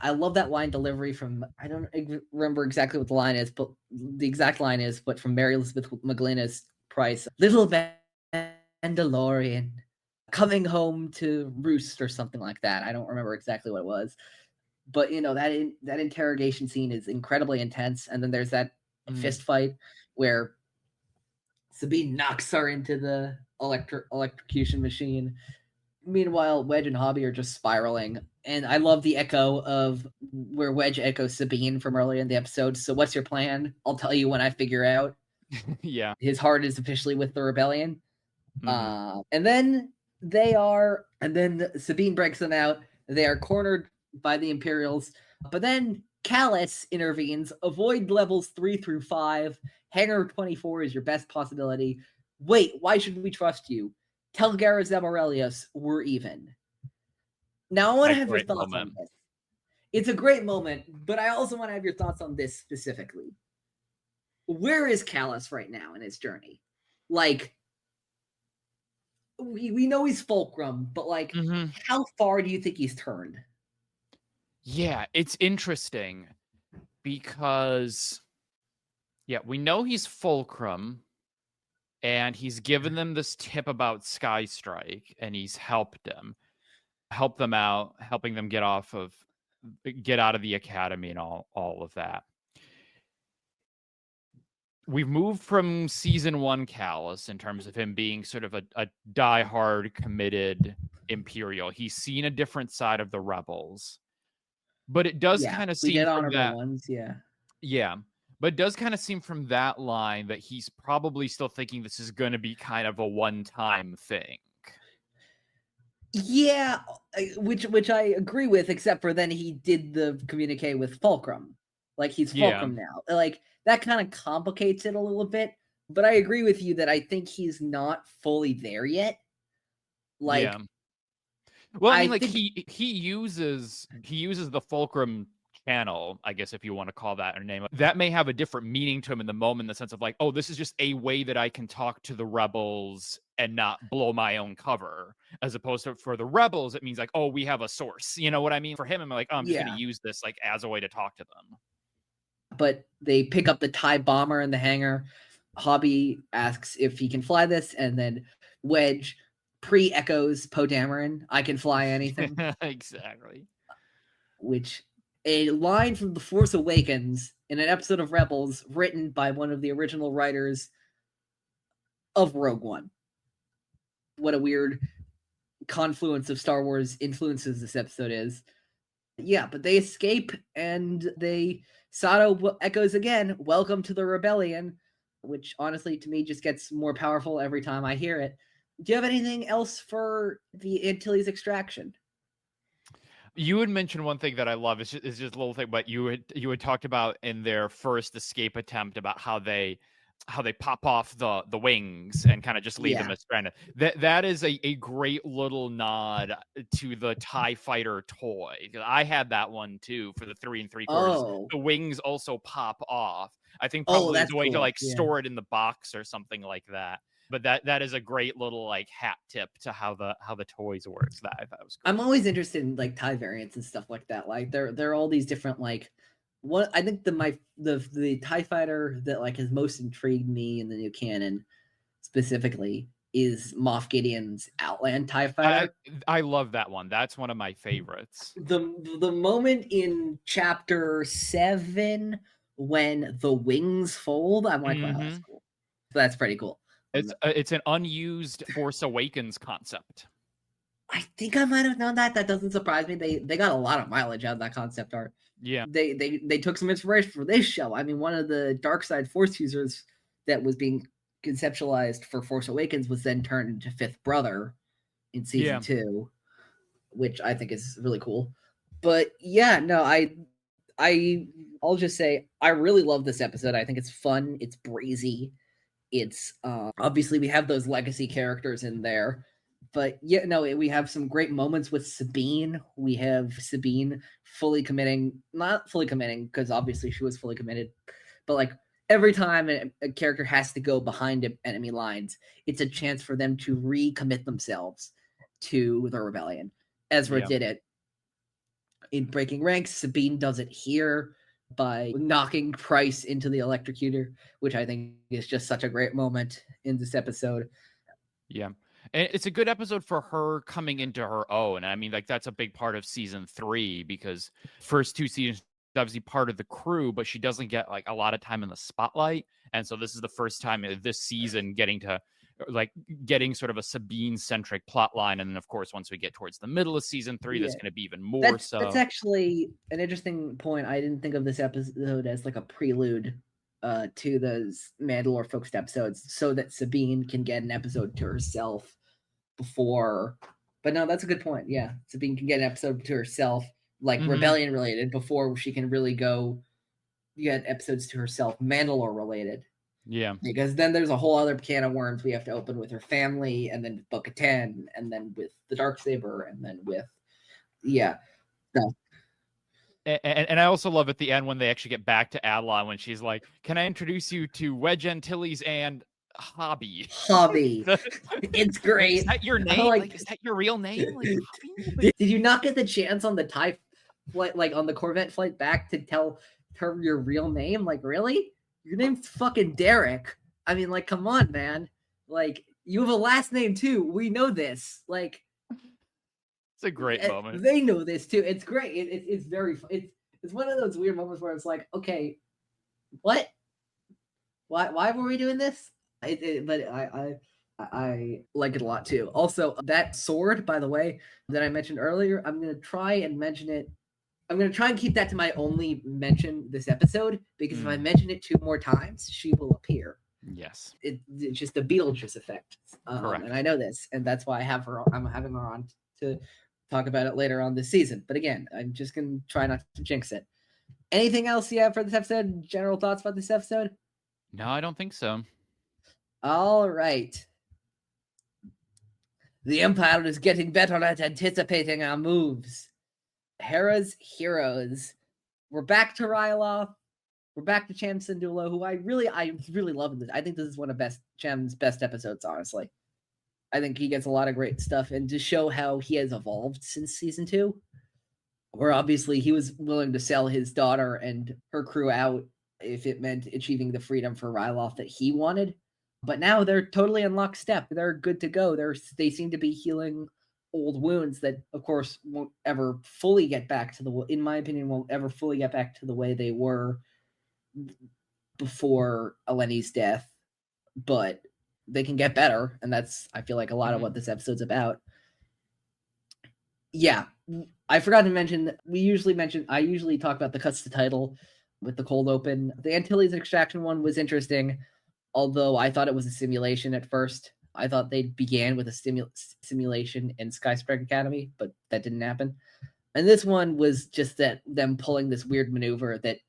I love that line delivery from, I don't remember exactly what the line is, but the exact line is, but from Mary Elizabeth McGlinnis Price, little Mandalorian coming home to roost or something like that. I don't remember exactly what it was, but that interrogation scene is incredibly intense. And then there's that fist fight where Sabine knocks her into the electrocution machine. Meanwhile, Wedge and Hobby are just spiraling. And I love the echo of where Wedge echoes Sabine from earlier in the episode. So what's your plan? I'll tell you when I figure out. Yeah. His heart is officially with the rebellion. And then Sabine breaks them out. They are cornered by the Imperials. But then Callus intervenes. Avoid levels 3 through 5. Hangar 24 is your best possibility. Wait, why should we trust you? Tell Garrus Zamarelios we're even. Now, I want to have your thoughts on this. It's a great moment, but I also want to have your thoughts on this specifically. Where is Callus right now in his journey? Like, we know he's Fulcrum, but like, how far do you think he's turned? Yeah, it's interesting because, we know he's Fulcrum, and he's given them this tip about Sky Strike, and he's helped them out, helping them get out of the academy and all of that. We've moved from season 1 Callus in terms of him being sort of a diehard, committed Imperial. He's seen a different side of the rebels, but it does kind of seem from that ones, but it does kind of seem from that line that he's probably still thinking this is going to be kind of a one-time thing. Yeah, which I agree with, except for then he did the communique with Fulcrum. Like, he's Fulcrum now. Like, that kind of complicates it a little bit. But I agree with you that I think he's not fully there yet. Like, well, I mean, like, he uses the Fulcrum channel, I guess, if you want to call that a name. That may have a different meaning to him in the moment, in the sense of like, oh, this is just a way that I can talk to the rebels and not blow my own cover, as opposed to for the rebels, it means like, oh, we have a source. You know what I mean? For him, I'm like, oh, I'm just going to use this like as a way to talk to them. But they pick up the TIE bomber in the hangar. Hobby asks if he can fly this, and then Wedge pre-echoes Poe Dameron, I can fly anything. Exactly. Which, a line from The Force Awakens in an episode of Rebels written by one of the original writers of Rogue One. What a weird confluence of Star Wars influences this episode is. Yeah, but they escape, and Sato echoes again, welcome to the rebellion, which honestly to me just gets more powerful every time I hear it. Do you have anything else for the Antilles Extraction? You had mentioned one thing that I love. It's just a little thing, but you had talked about in their first escape attempt about how they pop off the wings and kind of just leave them as stranded. That is a great little nod to the TIE Fighter toy. I had that one too for the 3 3/4. Oh. The wings also pop off. I think probably as a way to like store it in the box or something like that. But that is a great little like hat tip to how the toys works. That I thought was cool. I'm always interested in like TIE variants and stuff like that. Like there are all these different like what I think the TIE fighter that like has most intrigued me in the new canon specifically is Moff Gideon's Outland TIE fighter. I love that one. That's one of my favorites. The moment in chapter 7 when the wings fold, I'm like, wow, that's cool. So that's pretty cool. It's an unused Force Awakens concept. I think I might have known that. That doesn't surprise me. They got a lot of mileage out of that concept art. Yeah. They took some inspiration for this show. I mean, one of the dark side Force users that was being conceptualized for Force Awakens was then turned into Fifth Brother in season 2, which I think is really cool. But yeah, no, I'll just say I really love this episode. I think it's fun. It's breezy. It's obviously we have those legacy characters in there, but yeah, no, we have some great moments with Sabine. We have Sabine not fully committing because obviously she was fully committed, but like every time a character has to go behind enemy lines, it's a chance for them to recommit themselves to the rebellion. Ezra did it in breaking ranks. Sabine does it here by knocking Pryce into the electrocutor, which I think is just such a great moment in this episode. Yeah. And it's a good episode for her coming into her own. I mean, like, that's a big part of season 3, because first 2 seasons, obviously part of the crew, but she doesn't get like a lot of time in the spotlight. And so this is the first time this season getting sort of a Sabine centric plot line. And then of course, once we get towards the middle of season 3, that's going to be even more so. That's actually an interesting point. I didn't think of this episode as like a prelude to those Mandalore focused episodes, so that Sabine can get an episode to herself before. But no, that's a good point. Yeah, Sabine can get an episode to herself, like Rebellion related, before she can really go get episodes to herself Mandalore related. Yeah, because then there's a whole other can of worms we have to open with her family, and then with Bo-Katan, and then with the Darksaber, and then with no. And I also love at the end when they actually get back to Adlon, when she's like, "Can I introduce you to Wedge Antilles and Hobby?" It's great. Is that your name? Like, is that your real name? Like, Hobby? Did you not get the chance on the TIE flight, like on the Corvette flight back, to tell her your real name? Like, really? Your name's fucking Derek. I mean, like, come on, man. Like, you have a last name too. We know this. Like, it's a great moment. They know this too. It's great. It's very. It's one of those weird moments where it's like, okay, what? Why were we doing this? But I like it a lot too. Also, that sword, by the way, that I mentioned earlier, I'm gonna try and mention it. I'm gonna try and keep that to my only mention this episode, because if I mention it 2 more times, she will appear. Yes, it's just the Beetlejuice effect. Correct. And I know this, and that's why I'm having her on to talk about it later on this season. But again, I'm just gonna try not to jinx it. Anything else you have for this episode? General thoughts about this episode? No, I don't think so. All right. The Empire is getting better at anticipating our moves. Hera's heroes. We're back to Ryloth. We're back to Cham Syndulla, who I really love this. I think this is one of Cham's best episodes, honestly. I think he gets a lot of great stuff, and to show how he has evolved since season 2, where obviously he was willing to sell his daughter and her crew out if it meant achieving the freedom for Ryloth that he wanted. But now they're totally in lockstep. They're good to go. They seem to be healing old wounds that, of course, won't ever fully get back to in my opinion, won't ever fully get back to the way they were before Eleni's death. But they can get better, and that's, I feel like, a lot of what this episode's about. Yeah, I forgot to mention, I usually talk about the cuts to title with the cold open. The Antilles Extraction one was interesting, although I thought it was a simulation at first. I thought they began with a simulation in Skyscraper Academy, but that didn't happen. And this one was just that them pulling this weird maneuver that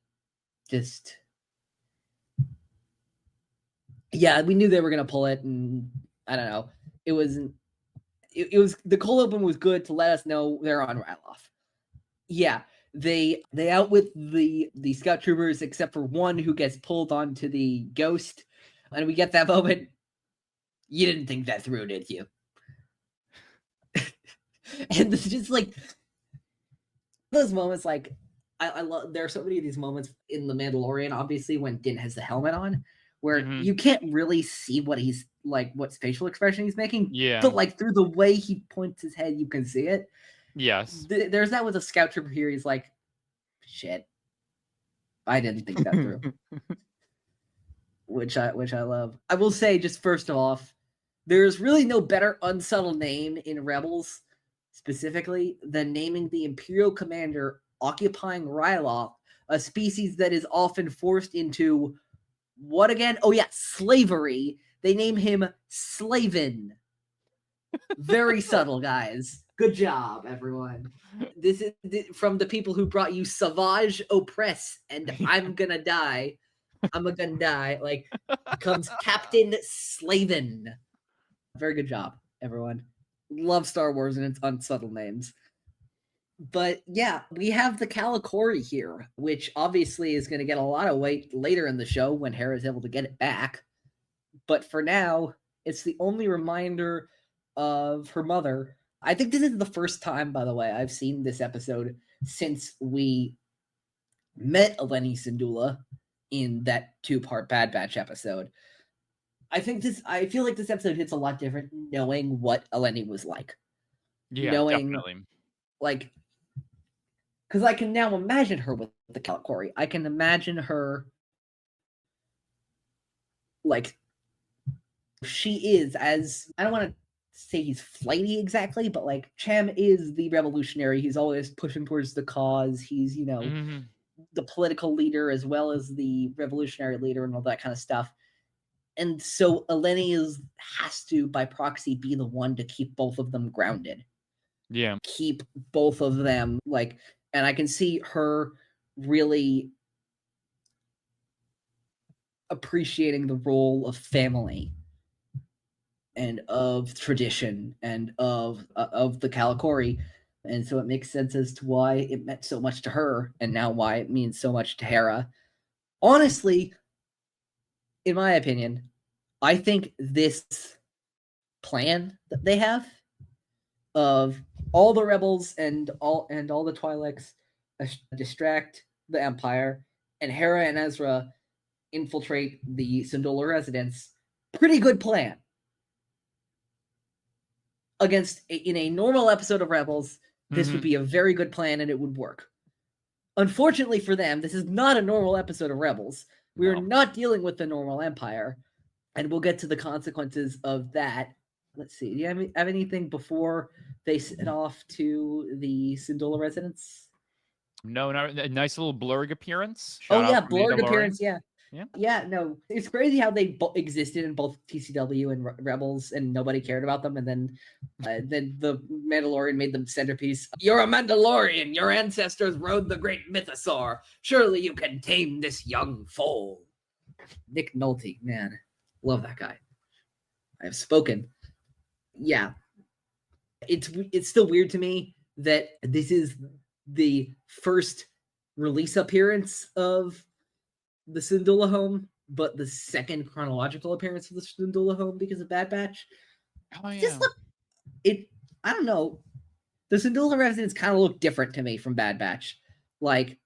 just... Yeah, we knew they were going to pull it, and I don't know. It was the cold open was good to let us know they're on Ryloth. Yeah, they outwit the scout troopers, except for one who gets pulled onto the ghost, and we get that moment. You didn't think that through, did you? And it's just like those moments. Like I love. There are so many of these moments in The Mandalorian, obviously, when Din has the helmet on, where you can't really see what he's like, what facial expression he's making. Yeah. But like through the way he points his head, you can see it. Yes. There's that with a scout trooper here. He's like, shit, I didn't think that through. which I love. I will say, just first off, there's really no better unsubtle name in Rebels, specifically, than naming the Imperial commander occupying Ryloth, a species that is often forced into what again? Oh yeah, slavery. They name him Slavin. Very subtle, guys. Good job, everyone. This is from the people who brought you Savage Oppress and I'm Gonna Die. I'm a gonna die. Like, comes Captain Slavin. Very good job, everyone. Love Star Wars and its unsubtle names. But yeah, we have the Kalikori here, which obviously is going to get a lot of weight later in the show when Hera is able to get it back. But for now, it's the only reminder of her mother, I think this is the first time, by the way, I've seen this episode since we met Eleni Syndulla in that 2-part Bad Batch episode. I feel like this episode hits a lot different knowing what Eleni was like. Yeah, knowing, definitely. Like, because I can now imagine her with the Kalakori. I can imagine her, like, she is, as, I don't want to say he's flighty exactly, but, like, Cham is the revolutionary. He's always pushing towards the cause. He's, the political leader as well as the revolutionary leader and all that kind of stuff. And so Eleni has to, by proxy, be the one to keep both of them grounded. Yeah. Keep both of them, like, and I can see her really appreciating the role of family and of tradition and of the Kalakori. And so it makes sense as to why it meant so much to her and now why it means so much to Hera. Honestly, in my opinion, I think this plan that they have of all the rebels and all the Twi'leks distract the Empire, and Hera and Ezra infiltrate the Syndulla residence, pretty good plan. In a normal episode of Rebels, this would be a very good plan and it would work. Unfortunately for them, this is not a normal episode of Rebels. We are not dealing with the normal Empire, and we'll get to the consequences of that. Let's see. Do you have anything before they set off to the Syndulla residence? No, a nice little Blurrg appearance. Blurrg appearance, yeah. No, it's crazy how they existed in both TCW and Rebels, and nobody cared about them. And then the Mandalorian made them centerpiece. You're a Mandalorian. Your ancestors rode the great mythosaur. Surely you can tame this young foal. Nick Nolte, man, love that guy. I have spoken. Yeah, it's still weird to me that this is the first release appearance of the Syndulla home, but the second chronological appearance of the Syndulla home because of Bad Batch. Oh yeah. I don't know. The Syndulla residence kind of looked different to me from Bad Batch. Like,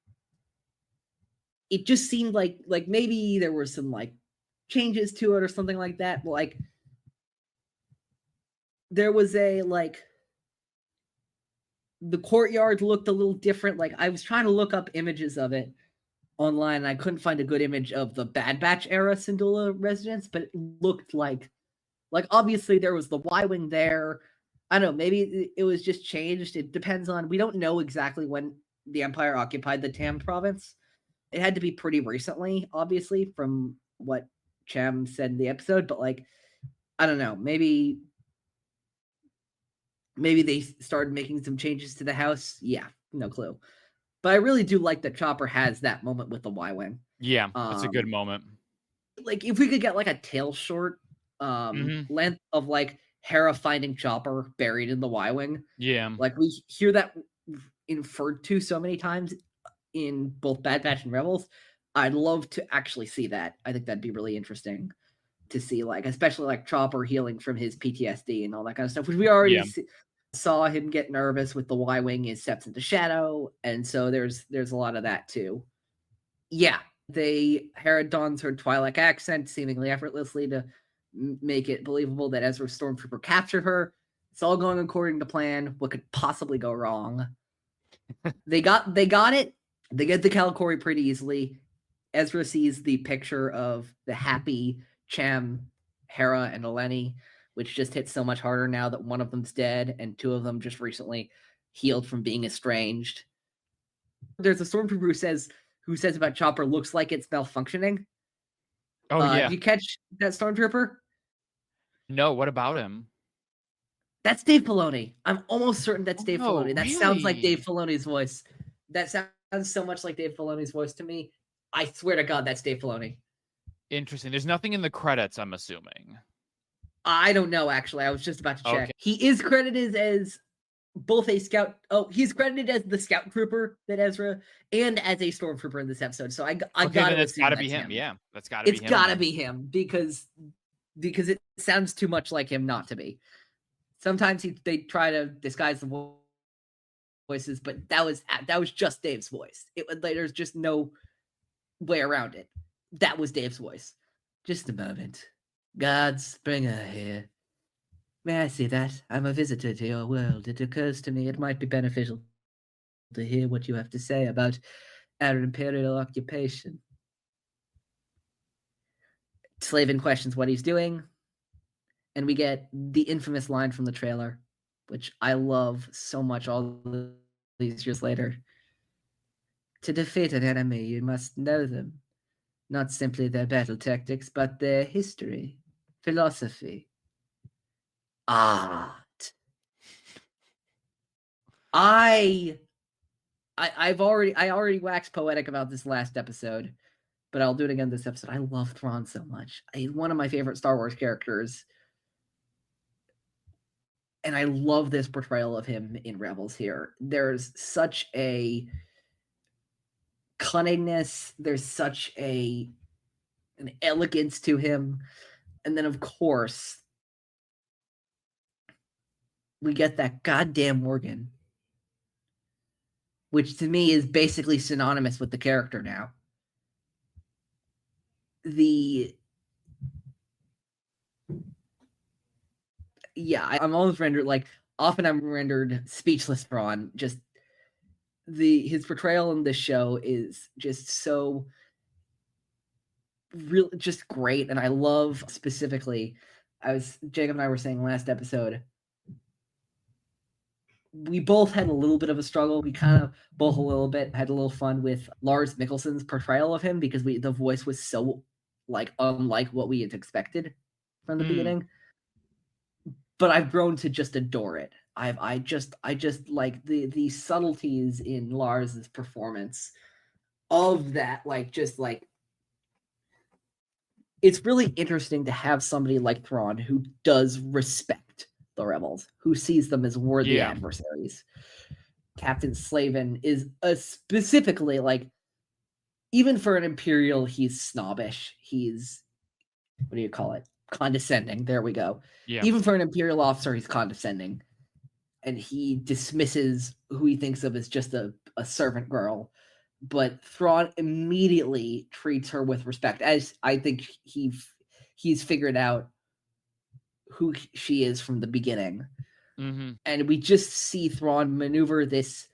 it just seemed like maybe there were some like changes to it or something like that. But, like, there was the courtyard looked a little different. Like, I was trying to look up images of it online, and I couldn't find a good image of the Bad Batch era Syndulla residence, but it looked like obviously there was the Y-Wing there. I don't know, maybe it was just changed. It depends on, we don't know exactly when the Empire occupied the Tam province. It had to be pretty recently, obviously, from what Cham said in the episode, but like, I don't know, maybe they started making some changes to the house. Yeah, no clue. But I really do like that Chopper has that moment with the Y-Wing. Yeah, that's a good moment. Like, if we could get like a tail short length of like Hera finding Chopper buried in the Y-Wing. Yeah. Like, we hear that inferred to so many times in both Bad Batch and Rebels. I'd love to actually see that. I think that'd be really interesting to see, like, especially like Chopper healing from his PTSD and all that kind of stuff, which we already saw him get nervous with the Y-Wing and steps into shadow, and so there's a lot of that too. Yeah, Hera dons her Twi'lek accent seemingly effortlessly to make it believable that Ezra Stormtrooper captured her. It's all going according to plan. What could possibly go wrong? They got it. They get the Kalakori pretty easily. Ezra sees the picture of the happy Cham, Hera, and Eleni, which just hits so much harder now that one of them's dead and two of them just recently healed from being estranged. There's a stormtrooper who says about Chopper, looks like it's malfunctioning. Oh, yeah. Did you catch that stormtrooper? No, what about him? That's Dave Filoni. I'm almost certain that's Dave Filoni. That really? sounds like Dave Filoni's voice. That sounds so much like Dave Filoni's voice to me. I swear to God, that's Dave Filoni. Interesting. There's nothing in the credits, I'm assuming. I don't know, actually. I was just about to check. Okay. He is credited as both a scout. Oh, he's credited as the scout trooper that Ezra and as a stormtrooper in this episode. So I gotta it's assume gotta be him. Yeah, that's gotta be him. It's gotta be him because it sounds too much like him not to be. Sometimes they try to disguise the voices, but that was just Dave's voice. There's just no way around it. That was Dave's voice. Just a moment. Gods, bring her here. May I see that? I'm a visitor to your world. It occurs to me it might be beneficial to hear what you have to say about our imperial occupation. Slavin questions what he's doing, and we get the infamous line from the trailer, which I love so much all these years later. To defeat an enemy, you must know them. Not simply their battle tactics, but their history, philosophy, art. I already waxed poetic about this last episode, but I'll do it again this episode. I love Thrawn so much. He's one of my favorite Star Wars characters. And I love this portrayal of him in Rebels here. There's such a cunningness, there's such an elegance to him. And then, of course, we get that goddamn Morgan, which to me is basically synonymous with the character now. I'm almost rendered often I'm rendered speechless Thrawn. Just his portrayal in this show is just so real, just great. And I love specifically, Jacob and I were saying last episode, we both had a little bit of a struggle. We kind of both a little bit had a little fun with Lars Mikkelsen's portrayal of him because the voice was so unlike what we had expected from the beginning. But I've grown to just adore it. I just like the subtleties in Lars's performance of that. It's really interesting to have somebody like Thrawn who does respect the rebels, who sees them as worthy adversaries. Captain Slavin is specifically even for an Imperial, he's snobbish. He's, what do you call it? Condescending. There we go. Yeah. Even for an Imperial officer, he's condescending. And he dismisses who he thinks of as just a servant girl. But Thrawn immediately treats her with respect, as I think he's figured out who she is from the beginning. Mm-hmm. And we just see Thrawn maneuver this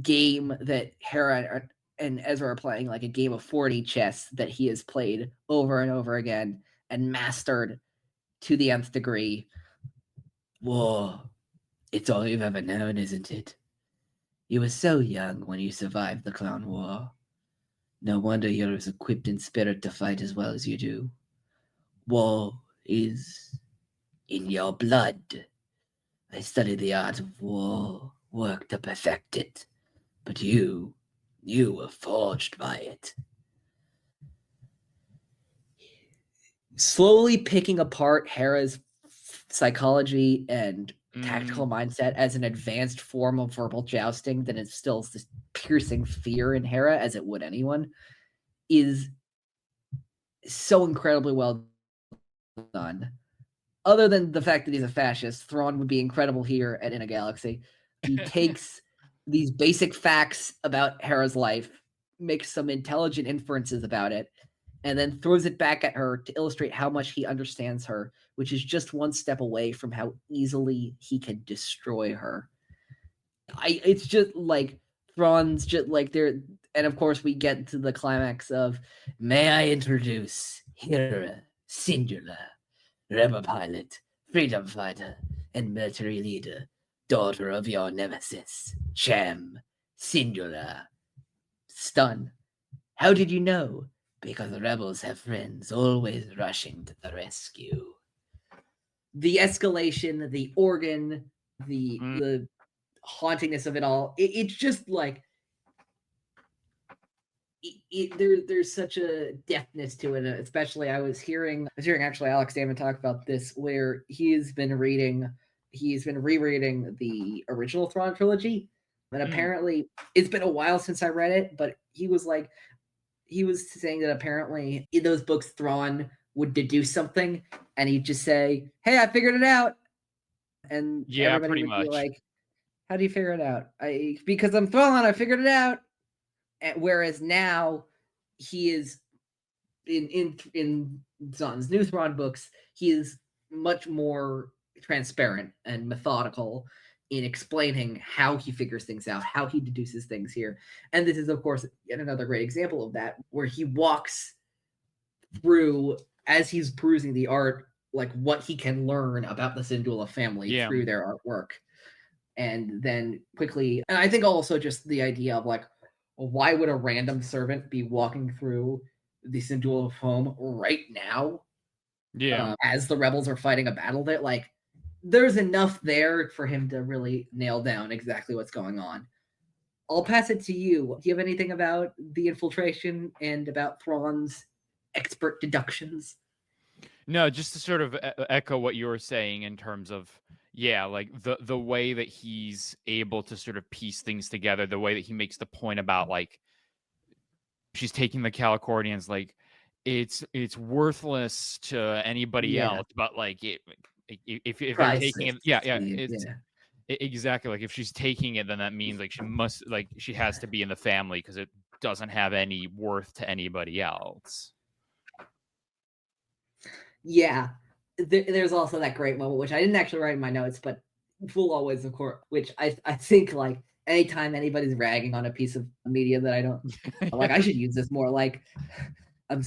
game that Hera and Ezra are playing, like a game of 40 chess that he has played over and over again and mastered to the nth degree. Whoa, it's all you've ever known, isn't it? You were so young when you survived the Clone War. No wonder you're as equipped in spirit to fight as well as you do. War is in your blood. I studied the art of war, worked to perfect it. But you were forged by it. Slowly picking apart Hera's psychology and tactical mindset as an advanced form of verbal jousting that instills this piercing fear in Hera, as it would anyone, is so incredibly well done. Other than the fact that he's a fascist, Thrawn would be incredible here at In a Galaxy. He takes these basic facts about Hera's life, makes some intelligent inferences about it, and then throws it back at her to illustrate how much he understands her, which is just one step away from how easily he can destroy her. It's just like Thrawn's just like there, and of course we get to the climax of, may I introduce Hera Syndulla, rebel pilot, freedom fighter, and military leader, daughter of your nemesis, Cham Syndulla. Stun. How did you know? Because the rebels have friends always rushing to the rescue. The escalation, the organ, the hauntingness of it all. It's just like there's such a deftness to it. Especially, I was hearing actually Alex Damon talk about this, where he's been rereading the original Thrawn trilogy, and apparently it's been a while since I read it, but he was saying that apparently in those books Thrawn would deduce something and he'd just say, "Hey, I figured it out." and Yeah, everybody pretty would be much. like, "How do you figure it out?" Because I'm Thrawn, I figured it out. Whereas now he is in Zahn's new Thrawn books, he is much more transparent and methodical in explaining how he figures things out, how he deduces things here. And this is, of course, yet another great example of that, where he walks through, as he's perusing the art, like what he can learn about the Syndulla family through their artwork. And then quickly, and I think also just the idea of like, why would a random servant be walking through the Syndulla home right now? Yeah. As the rebels are fighting a battle that, like, there's enough there for him to really nail down exactly what's going on. I'll pass it to you. Do you have anything about the infiltration and about Thrawn's expert deductions? No, just to sort of echo what you were saying in terms of, yeah, like the way that he's able to sort of piece things together, the way that he makes the point about like she's taking the Calicornians, like it's worthless to anybody else, but like if they're taking it, it's exactly, like if she's taking it, then that means like she must, like she has to be in the family because it doesn't have any worth to anybody else. Yeah, there's also that great moment, which I didn't actually write in my notes, but will always, of course, which I think like anytime anybody's ragging on a piece of media that I don't like, I should use this more. Like, I'm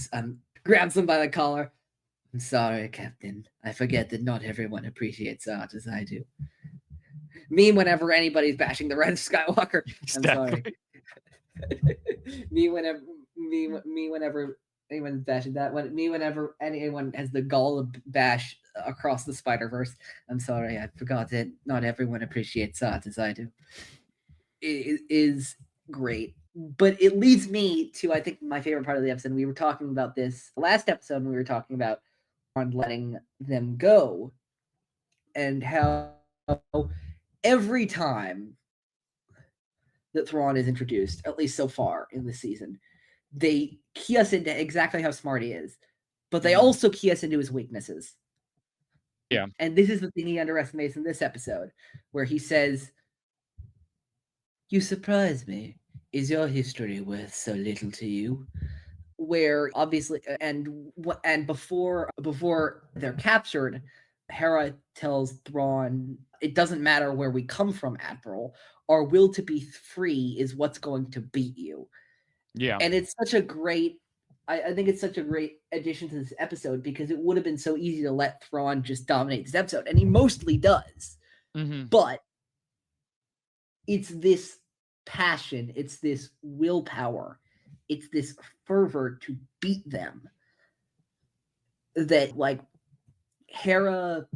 grab them by the collar. I'm sorry, Captain. I forget that not everyone appreciates art as I do. Me, whenever anybody's bashing the Red Skywalker, I'm sorry. me whenever anyone's bashing that. Whenever anyone has the gall to bash across the Spider-Verse, I'm sorry, I forgot that not everyone appreciates art as I do. It is great. But it leads me to, I think, my favorite part of the episode. We were talking about this last episode, we were talking about on letting them go and how every time that Thrawn is introduced, at least so far in the season, they key us into exactly how smart he is, but they also key us into his weaknesses. Yeah. And this is the thing he underestimates in this episode, where he says, "You surprise me. Is your history worth so little to you?" Where obviously, and before they're captured, Hera tells Thrawn, "It doesn't matter where we come from, Admiral. Our will to be free is what's going to beat you." Yeah. And it's such a great, I think it's such a great addition to this episode, because it would have been so easy to let Thrawn just dominate this episode, and he mostly does. But it's this passion, it's this willpower, it's this fervor to beat them that, like, Hera,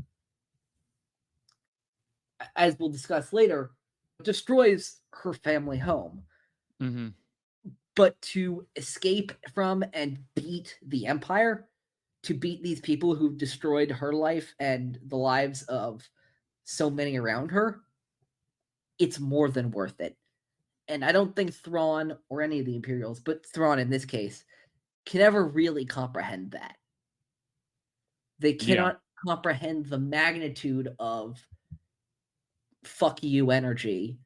as we'll discuss later, destroys her family home. But to escape from and beat the Empire, to beat these people who've destroyed her life and the lives of so many around her, it's more than worth it. And I don't think Thrawn, or any of the Imperials, but Thrawn in this case, can ever really comprehend that. They cannot comprehend the magnitude of fuck you energy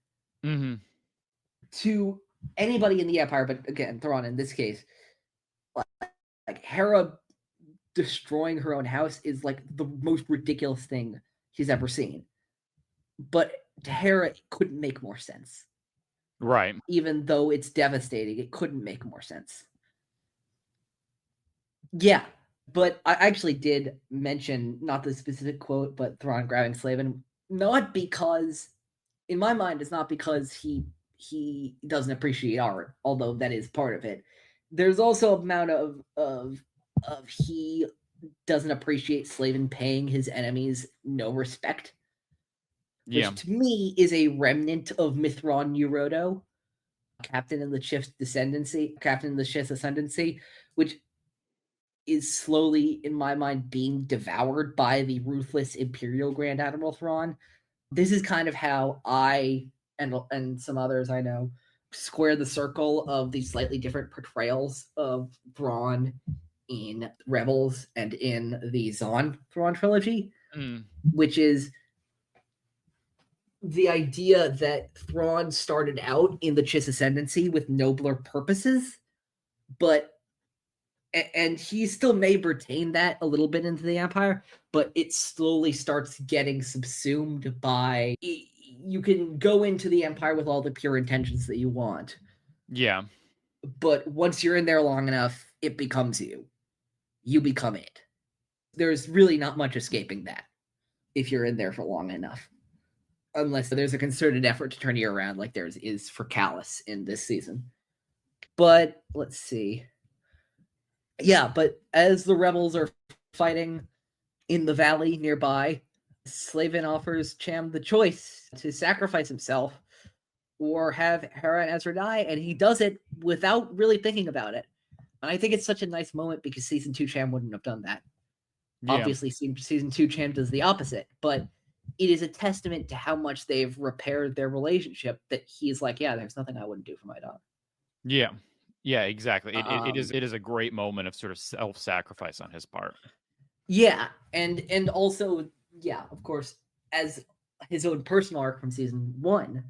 to anybody in the Empire, but again, Thrawn in this case. Like Hera destroying her own house is like the most ridiculous thing she's ever seen. But to Hera, it couldn't make more sense. Right. Even though it's devastating, it couldn't make more sense. Yeah, but I actually did mention, not the specific quote, but Thrawn grabbing Slavin, not because, in my mind, it's not because he doesn't appreciate art, although that is part of it. There's also an amount of he doesn't appreciate Slavin paying his enemies no respect. Which to me is a remnant of Mithron Neurodo, Captain in the Shift's ascendancy, which is slowly, in my mind, being devoured by the ruthless Imperial Grand Admiral Thrawn. This is kind of how I and some others I know square the circle of these slightly different portrayals of Thrawn in Rebels and in the Thrawn trilogy, which is the idea that Thrawn started out in the Chiss Ascendancy with nobler purposes, but and he still may retain that a little bit into the Empire, but it slowly starts getting subsumed by, you can go into the Empire with all the pure intentions that you want. Yeah. But once you're in there long enough, it becomes you. You become it. There's really not much escaping that if you're in there for long enough. Unless there's a concerted effort to turn you around like there is for Callus in this season. But let's see. Yeah, but as the rebels are fighting in the valley nearby, Slavin offers Cham the choice to sacrifice himself or have Hera and Ezra die, and he does it without really thinking about it. And I think it's such a nice moment because season 2 Cham wouldn't have done that. Yeah. Obviously, season 2 Cham does the opposite, but it is a testament to how much they've repaired their relationship that he's like, yeah, there's nothing I wouldn't do for my daughter. Yeah. Yeah, exactly. It is a great moment of sort of self-sacrifice on his part. Yeah, and also, yeah, of course, as his own personal arc from season 1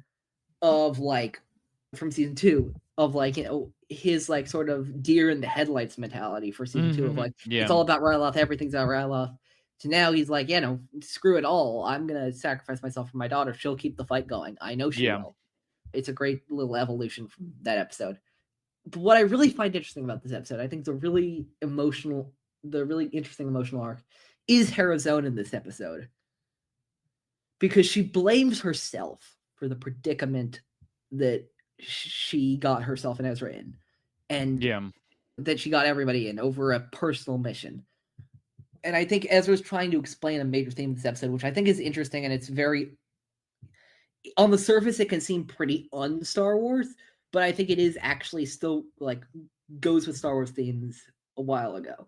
of like from season 2 of like, you know, his like sort of deer in the headlights mentality for season 2 of like, it's all about Ryloth, everything's about Ryloth, to now he's like, yeah, no, screw it all. I'm gonna sacrifice myself for my daughter. She'll keep the fight going. I know she will. It's a great little evolution from that episode. But what I really find interesting about this episode, I think the really interesting emotional arc is Hera's own in this episode. Because she blames herself for the predicament that she got herself and Ezra in. And that she got everybody in over a personal mission. And I think Ezra's trying to explain a major theme of this episode, which I think is interesting, and it's very, on the surface, it can seem pretty un-Star Wars, but I think it is actually still, like, goes with Star Wars themes a while ago.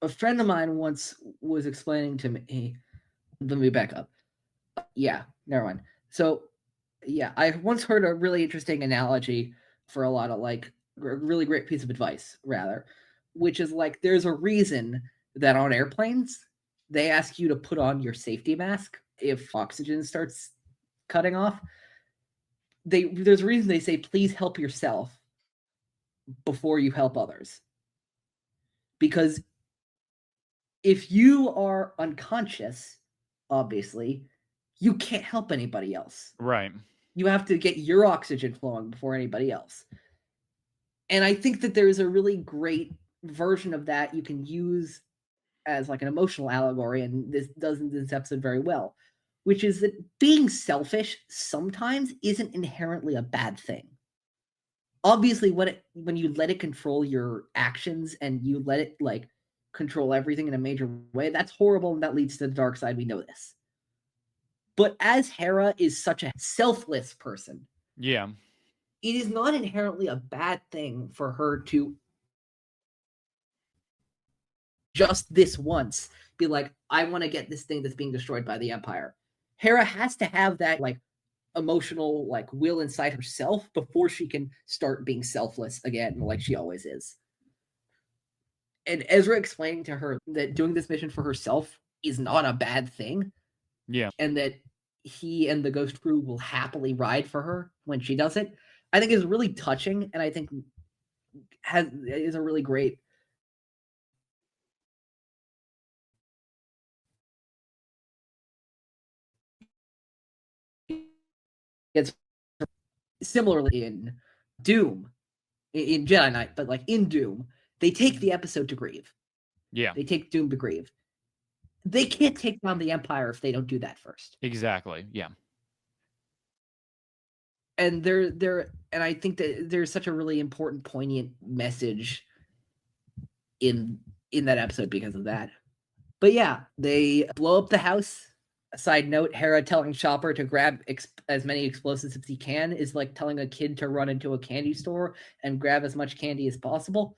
A friend of mine once was explaining to me, let me back up. Yeah, never mind. So, yeah, I once heard a really interesting analogy for a lot of, like, a really great piece of advice, rather, which is like, there's a reason that on airplanes, they ask you to put on your safety mask if oxygen starts cutting off. There's a reason they say, please help yourself before you help others. Because if you are unconscious, obviously, you can't help anybody else. Right. You have to get your oxygen flowing before anybody else. And I think that there's a really great version of that you can use as like an emotional allegory, and this does in this episode very well, which is that being selfish sometimes isn't inherently a bad thing. Obviously, when you let it control your actions and you let it like control everything in a major way, that's horrible and that leads to the dark side. We know this. But as Hera is such a selfless person, yeah, it is not inherently a bad thing for her to just this once be like, I want to get this thing that's being destroyed by the Empire. Hera has to have that like emotional like will inside herself before she can start being selfless again, like she always is. And Ezra explaining to her that doing this mission for herself is not a bad thing. Yeah. And that he and the Ghost crew will happily ride for her when she does it, I think is really touching, and I think is a really great it's similarly in Doom, in Jedi Knight, but like in Doom, they take the episode to grieve. Yeah. They take Doom to grieve. They can't take down the Empire if they don't do that first. Exactly. Yeah. And and I think that there's such a really important, poignant message in that episode because of that. But yeah, they blow up the house. A side note, Hera telling Chopper to grab as many explosives as he can is like telling a kid to run into a candy store and grab as much candy as possible.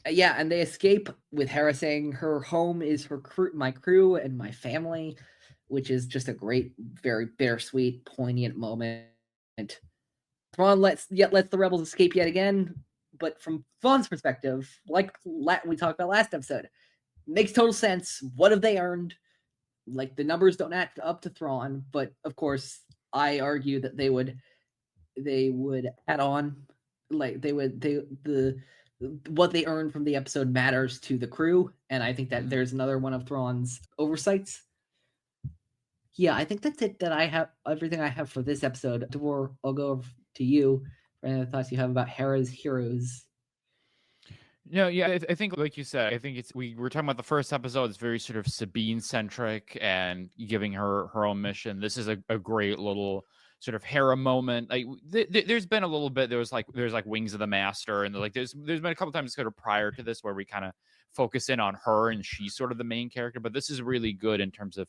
Yeah, and they escape with Hera saying her home is my crew and my family, which is just a great, very bittersweet, poignant moment. Thrawn lets the rebels escape yet again, but from Thrawn's perspective, like we talked about last episode, makes total sense. What have they earned? like the numbers don't add up to Thrawn, but of course I argue that they would add on, like the what they earn from the episode matters to the crew, and I think that there's another one of Thrawn's oversights. Yeah, I think that's it. That I have everything I have for this episode. Davor, I'll go over to you for any thoughts you have about Hera's heroes. No, yeah, I think like you said, I think we're talking about the first episode. It's very sort of Sabine centric and giving her own mission. This is a great little sort of Hera moment. Like there's been a little bit. There's like Wings of the Master, and there's been a couple times sort of prior to this where we kind of focus in on her and she's sort of the main character. But this is really good in terms of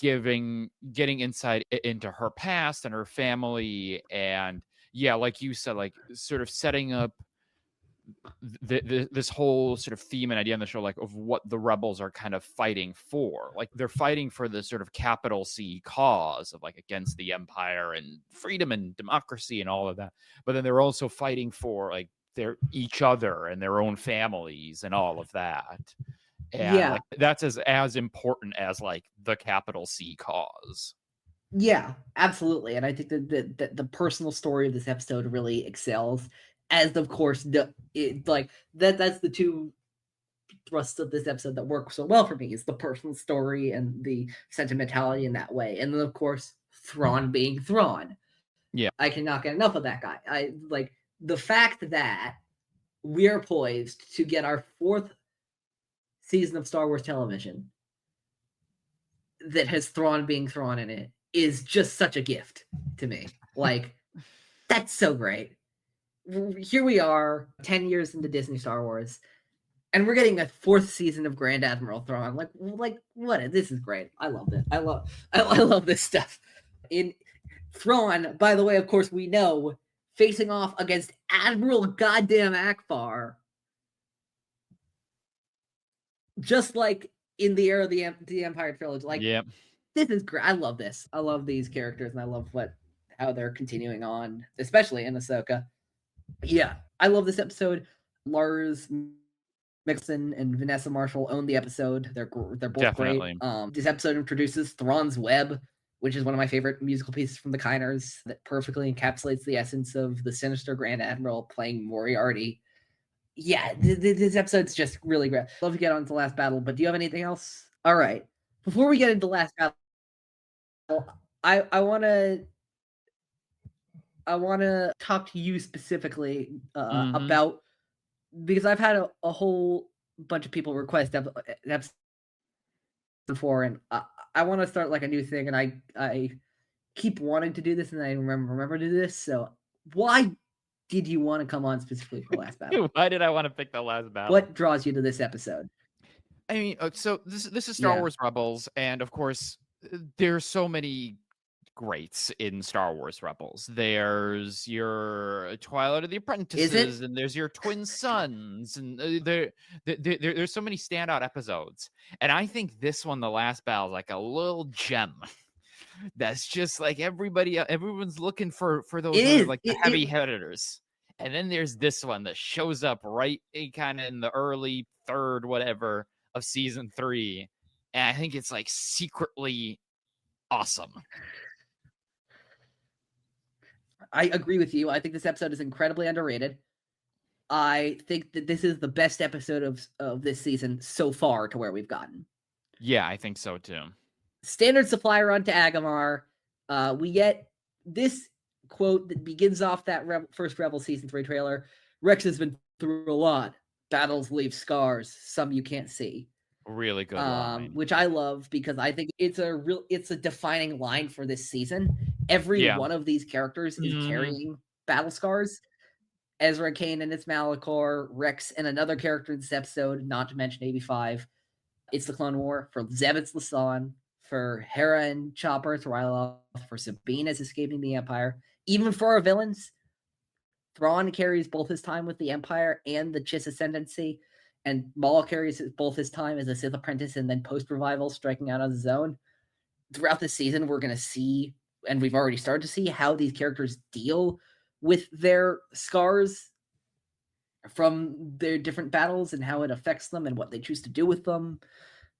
getting insight into her past and her family, and yeah, like you said, like sort of setting up this whole sort of theme and idea on the show, like of what the rebels are kind of fighting for. Like they're fighting for the sort of capital C cause of like against the empire and freedom and democracy and all of that. But then they're also fighting for like each other and their own families and all of that. And like that's as important as like the capital C cause. Yeah, absolutely. And I think that the personal story of this episode really excels. As of course, that's the two thrusts of this episode that work so well for me, is the personal story and the sentimentality in that way. And then of course, Thrawn being Thrawn. Yeah. I cannot get enough of that guy. I like the fact that we are poised to get our 4th season of Star Wars television that has Thrawn being Thrawn in it is just such a gift to me. Like, that's so great. Here we are, 10 years into Disney Star Wars, and we're getting a 4th season of Grand Admiral Thrawn. Like what? This is great. I love it. I love this stuff. In Thrawn, by the way, of course, we know, facing off against Admiral goddamn Akbar, just like in the era of the Empire trilogy. Like, this is great. I love this. I love these characters, and I love how they're continuing on, especially in Ahsoka. Yeah, I love this episode. Lars Mikkelsen and Vanessa Marshall own the episode. They're both Definitely great. This episode introduces Thrawn's Web, which is one of my favorite musical pieces from the Kiners that perfectly encapsulates the essence of the sinister Grand Admiral playing Moriarty. Yeah, this episode's just really great. Love to get on to the last battle, but do you have anything else? All right. Before we get into the last battle, I want to talk to you specifically about, because I've had a whole bunch of people request episodes before, and I want to start like a new thing, and I keep wanting to do this, and I remember to do this. So why did you want to come on specifically for Last Battle? Why did I want to pick the Last Battle? What draws you to this episode? I mean, so this is Star Wars Rebels, and of course, there's so many greats in Star Wars Rebels. There's your Twilight of the Apprentices, and there's your Twin Sons, and there's so many standout episodes. And I think this one, The Last Battle, is like a little gem. That's just like everyone's looking for those like the heavy hitters. And then there's this one that shows up right kind of in the early third, whatever, of season 3. And I think it's like secretly awesome. I agree with you. I think this episode is incredibly underrated. I think that this is the best episode of this season so far to where we've gotten. Yeah, I think so too. Standard supply run to Agamar. We get this quote that begins off that first Rebel Season 3 trailer. Rex has been through a lot. Battles leave scars, some you can't see. Really good line. Which I love, because I think it's a defining line for this season. Every one of these characters is carrying battle scars. Ezra Kane and it's Malachor, Rex and another character in this episode, not to mention 85. It's the Clone War. For Zeb, it's Lasan. For Hera and Chopper, it's Ryloth. For Sabine, it's escaping the Empire. Even for our villains, Thrawn carries both his time with the Empire and the Chiss Ascendancy, and Maul carries both his time as a Sith apprentice and then post-revival striking out on his own. Throughout the season, we're going to see, and we've already started to see, how these characters deal with their scars from their different battles and how it affects them and what they choose to do with them.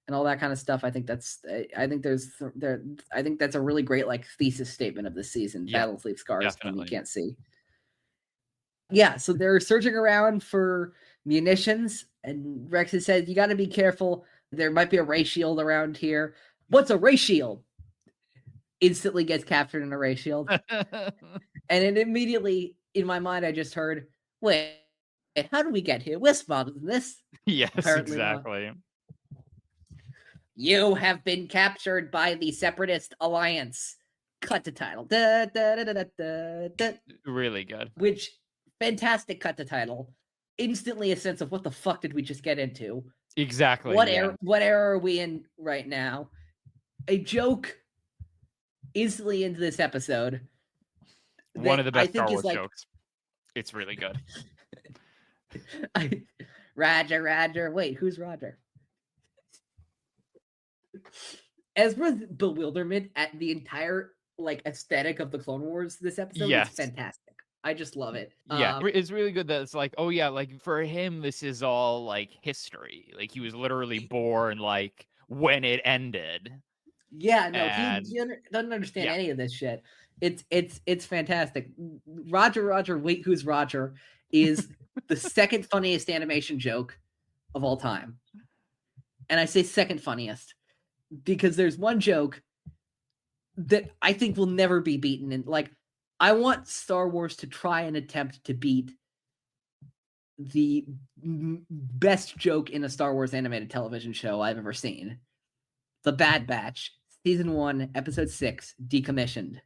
and all that kind of stuff. I think that's a really great like thesis statement of this season. Yeah, Battle Sleep Scars when you definitely. can't see. Yeah, so they're searching around for munitions, and Rex has said, you got to be careful. There might be a ray shield around here. What's a ray shield? Instantly gets captured in a ray shield. And it immediately, in my mind, I just heard, wait, how did we get here? We're smarter than this. Yes, Apparently exactly. You have been captured by the Separatist Alliance. Cut to title. Da, da, da, da, da, da. Really good. Which, fantastic cut to title. Instantly a sense of what the fuck did we just get into? Exactly. What era are we in right now? A joke instantly into this episode. One of the best Star Wars jokes. It's really good. Roger. Wait, who's Roger? Ezra's bewilderment at the entire like aesthetic of the Clone Wars this episode is fantastic. I just love it. Yeah, it's really good that it's like, oh yeah, like for him, this is all like history. Like he was literally born like when it ended. Yeah, no, he doesn't understand any of this shit. It's fantastic. Roger, wait, who's Roger? Is the second funniest animation joke of all time. And I say second funniest because there's one joke that I think will never be beaten. And like, I want Star Wars to try and attempt to beat the best joke in a Star Wars animated television show I've ever seen. The Bad Batch, Season 1, Episode 6, Decommissioned.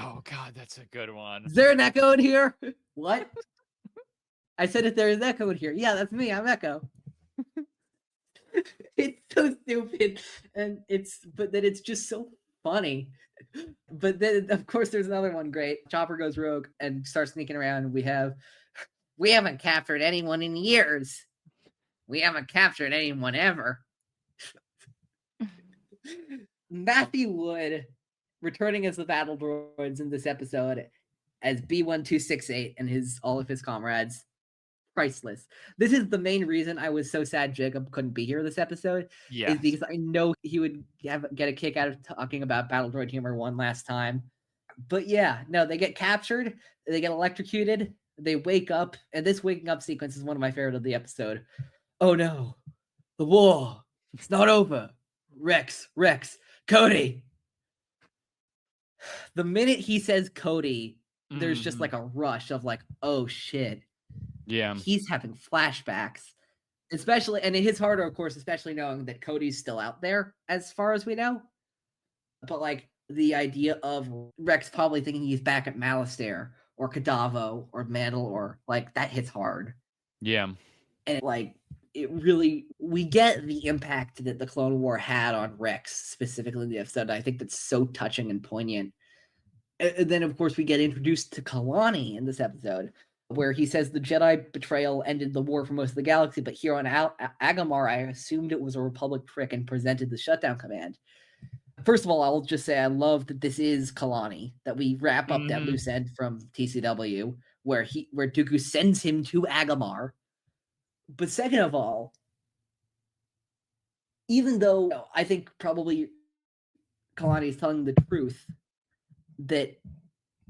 Oh, God, that's a good one. Is there an Echo in here? What? I said if there is Echo in here. Yeah, that's me. I'm Echo. It's so stupid. But then it's just so funny. But then, of course, there's another one great. Chopper goes rogue and starts sneaking around. We haven't captured anyone in years. We haven't captured anyone ever. Matthew Wood returning as the battle droids in this episode as B1268 and all of his comrades. Priceless. This is the main reason I was so sad Jacob couldn't be here this episode. Yeah, is because I know he would get a kick out of talking about Battle Droid Humor one last time. But yeah, no, they get captured, they get electrocuted, they wake up, and this waking up sequence is one of my favorite of the episode. Oh no, the war, it's not over. Rex, Cody. The minute he says Cody, there's just like a rush of like, oh shit. Yeah. He's having flashbacks. Especially, and it hits harder, of course, especially knowing that Cody's still out there, as far as we know. But like the idea of Rex probably thinking he's back at Malastare or Kadavo or Mandal or like that hits hard. Yeah. And like it really, we get the impact that the Clone War had on Rex, specifically in the episode. I think that's so touching and poignant. And then, of course, we get introduced to Kalani in this episode, where he says the Jedi betrayal ended the war for most of the galaxy, but here on Agamar, I assumed it was a Republic trick and presented the shutdown command. First of all, I'll just say I love that this is Kalani, that we wrap up that loose end from TCW, where Dooku sends him to Agamar. But second of all, even though I think probably Kalani is telling the truth, that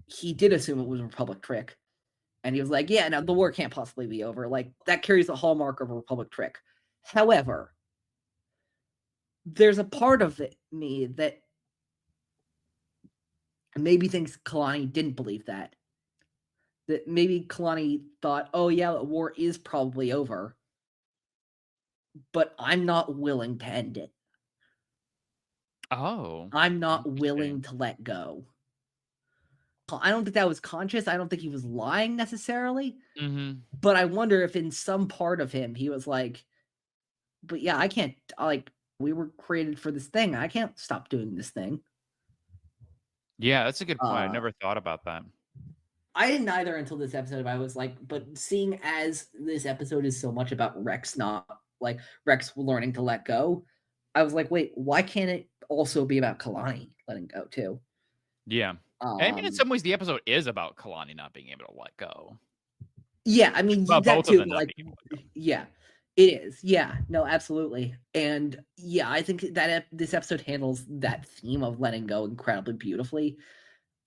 he did assume it was a Republic trick. And he was like, yeah, no, the war can't possibly be over. Like, that carries the hallmark of a Republic trick. However, there's a part of me that maybe thinks Kalani didn't believe that. That maybe Kalani thought, oh, yeah, the war is probably over. But I'm not willing to end it. Oh. I'm not willing to let go. I don't think that was conscious. I don't think he was lying necessarily. But I wonder if in some part of him, he was like, but yeah, I can't, like, we were created for this thing. I can't stop doing this thing. Yeah, that's a good point. I never thought about that. I didn't either until this episode. I was like, but seeing as this episode is so much about Rex, not like Rex learning to let go, I was like, wait, why can't it also be about Kalani letting go too? Yeah. I mean, in some ways, the episode is about Kalani not being able to let go. Yeah, I mean, well, that both too. of them Like, yeah, It is, yeah, no, absolutely, and yeah, I think that this episode handles that theme of letting go incredibly beautifully.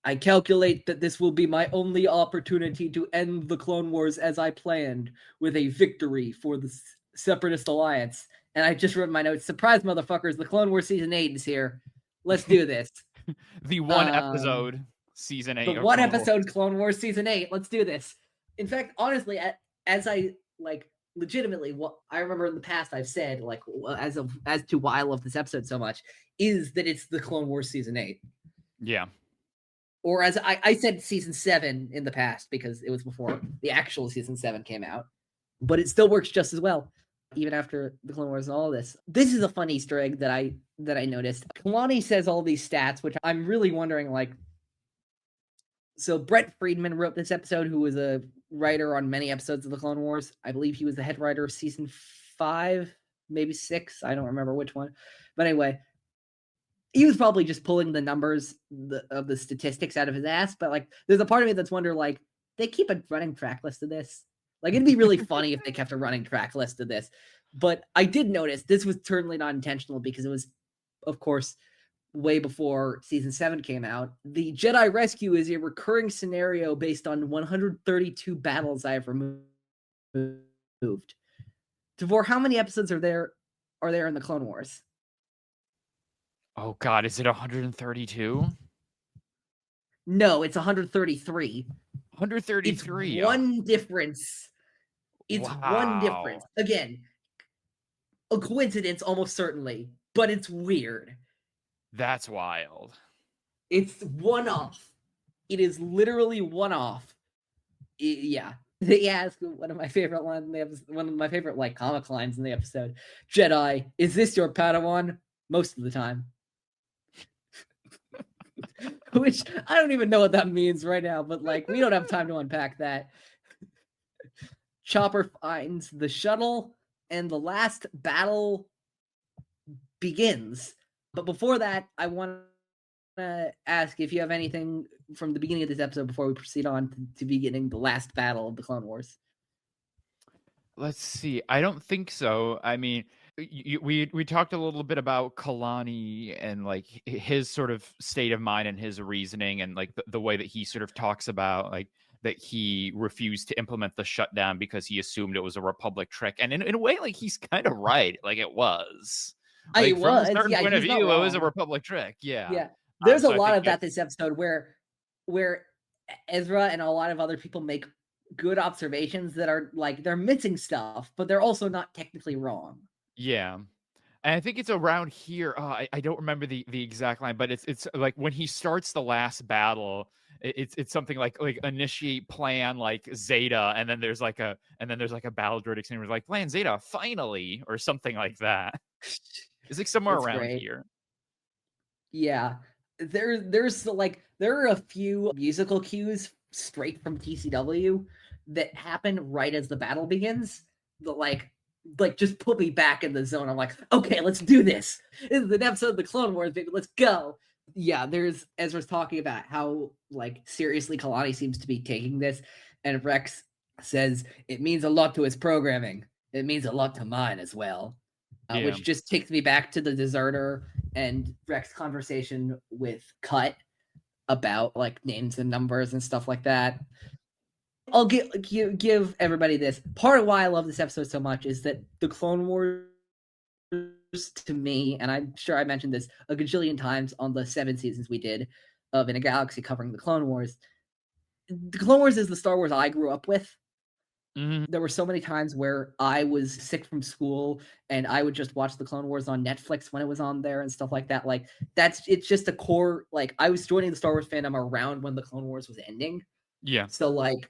I calculate that this will be my only opportunity to end the Clone Wars as I planned, with a victory for the Separatist Alliance. And I just wrote in my notes, surprise motherfuckers, the Clone Wars Season 8 is here. Let's do this. The one episode Season 8 The of one Clone episode Wars. Clone Wars Season 8. Let's do this. In fact, honestly, as I, like, legitimately, what I remember in the past I've said, like, as to why I love this episode so much, is that it's the Clone Wars Season 8. Yeah. Or as I said Season 7 in the past, because it was before the actual Season 7 came out. But it still works just as well, even after the Clone Wars and all of this. This is a fun Easter egg that I noticed. Kalani says all these stats, which I'm really wondering, like, so Brett Friedman wrote this episode, who was a writer on many episodes of the Clone Wars. I believe he was the head writer of Season 5, maybe 6. I don't remember which one. But anyway, he was probably just pulling the numbers of the statistics out of his ass. But, like, there's a part of me that's wondering, like, they keep a running track list of this. Like, it'd be really funny if they kept a running track list of this. But I did notice this was certainly not intentional, because it was, of course, way before Season 7 came out. The Jedi Rescue is a recurring scenario based on 132 battles I have removed. Davor, how many episodes are there in the Clone Wars? Oh God, is it 132? No, it's 133. 133. It's one difference. It's one difference. Again, a coincidence almost certainly, but it's weird. That's wild. It's one off. It is literally one off. Yeah. They ask one of my favorite lines in the episode, one of my favorite, like, comic lines in the episode. Jedi, is this your Padawan? Most of the time. Which I don't even know what that means right now, but, like, we don't have time to unpack that. Chopper finds the shuttle, and the last battle begins. But before that, I want to ask if you have anything from the beginning of this episode before we proceed on to beginning the last battle of the Clone Wars. Let's see. I don't think so. I mean, we talked a little bit about Kalani and, like, his sort of state of mind and his reasoning, and, like, the way that he sort of talks about, like, that he refused to implement the shutdown because he assumed it was a Republic trick. And in a way, like, he's kind of right. Like, it was. Like, from a certain point of view, it was a Republic trick. Yeah. Yeah. There's a lot of that this episode where Ezra and a lot of other people make good observations that are, like, they're missing stuff, but they're also not technically wrong. Yeah. And I think it's around here. I don't remember the exact line, but it's like when he starts the last battle, it's something like initiate plan like Zeta, and then there's like a battle droid exchange like plan Zeta finally, or something like that. It's like somewhere around here. Yeah. There's like, there are a few musical cues straight from TCW that happen right as the battle begins that, like just put me back in the zone. I'm like, okay, let's do this. This is an episode of the Clone Wars, baby. Let's go. Yeah, there's Ezra's talking about how, like, seriously Kalani seems to be taking this, and Rex says it means a lot to his programming. It means a lot to mine as well. Which just takes me back to the Deserter and Rex conversation with Cut about, like, names and numbers and stuff like that. I'll give everybody this. Part of why I love this episode so much is that the Clone Wars, to me, and I'm sure I mentioned this a gajillion times on the 7 seasons we did of In a Galaxy covering the Clone Wars. The Clone Wars is the Star Wars I grew up with. Mm-hmm. There were so many times where I was sick from school and I would just watch the Clone Wars on Netflix when it was on there and stuff like that. Like, it's just a core, like, I was joining the Star Wars fandom around when the Clone Wars was ending. Yeah. So, like,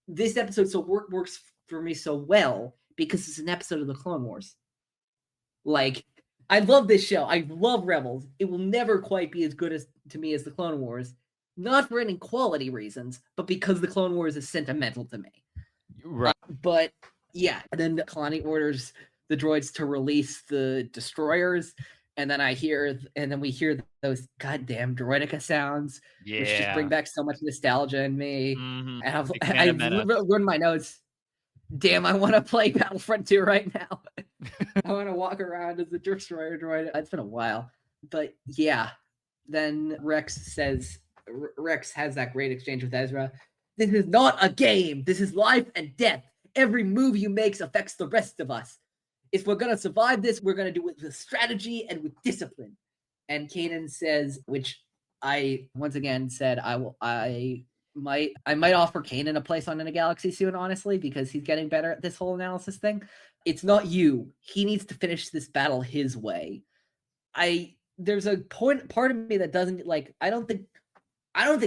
this episode works for me so well because it's an episode of the Clone Wars. Like, I love this show. I love Rebels. It will never quite be as good to me as the Clone Wars. Not for any quality reasons, but because the Clone Wars is sentimental to me. Right. But yeah, and then Kalani orders the droids to release the destroyers, and then we hear those goddamn droideka sounds, which just bring back so much nostalgia in me. Mm-hmm. And I've written my notes. damn, I want to play Battlefront 2 right now. I want to walk around as a destroyer droid. It's been a while. But yeah, then Rex has that great exchange with Ezra. This is not a game. This is life and death. Every move you make affects the rest of us. If we're going to survive this, we're going to do it with strategy and with discipline. And Kanan says, which I once again said, I might offer Kanan a place on In a Galaxy soon, honestly, because he's getting better at this whole analysis thing. It's not you. He needs to finish this battle his way. There's a part of me that doesn't like. I don't think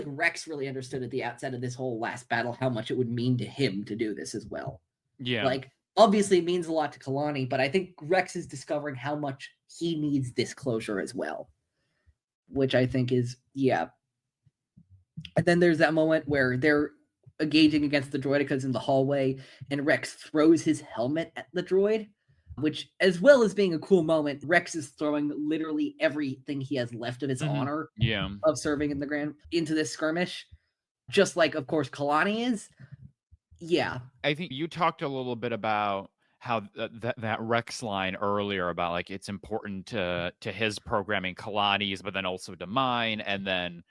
Rex really understood at the outset of this whole last battle how much it would mean to him to do this as well. Yeah. Like, obviously it means a lot to Kalani, but I think Rex is discovering how much he needs this closure as well. Which I think is, yeah. And then there's that moment where they're engaging against the droidicas in the hallway, and Rex throws his helmet at the droid, which, as well as being a cool moment, Rex is throwing literally everything he has left of his honor of serving in the Grand into this skirmish, just like, of course, Kalani is. Yeah. I think you talked a little bit about how that Rex line earlier about like it's important to his programming Kalani's, but then also to mine, and then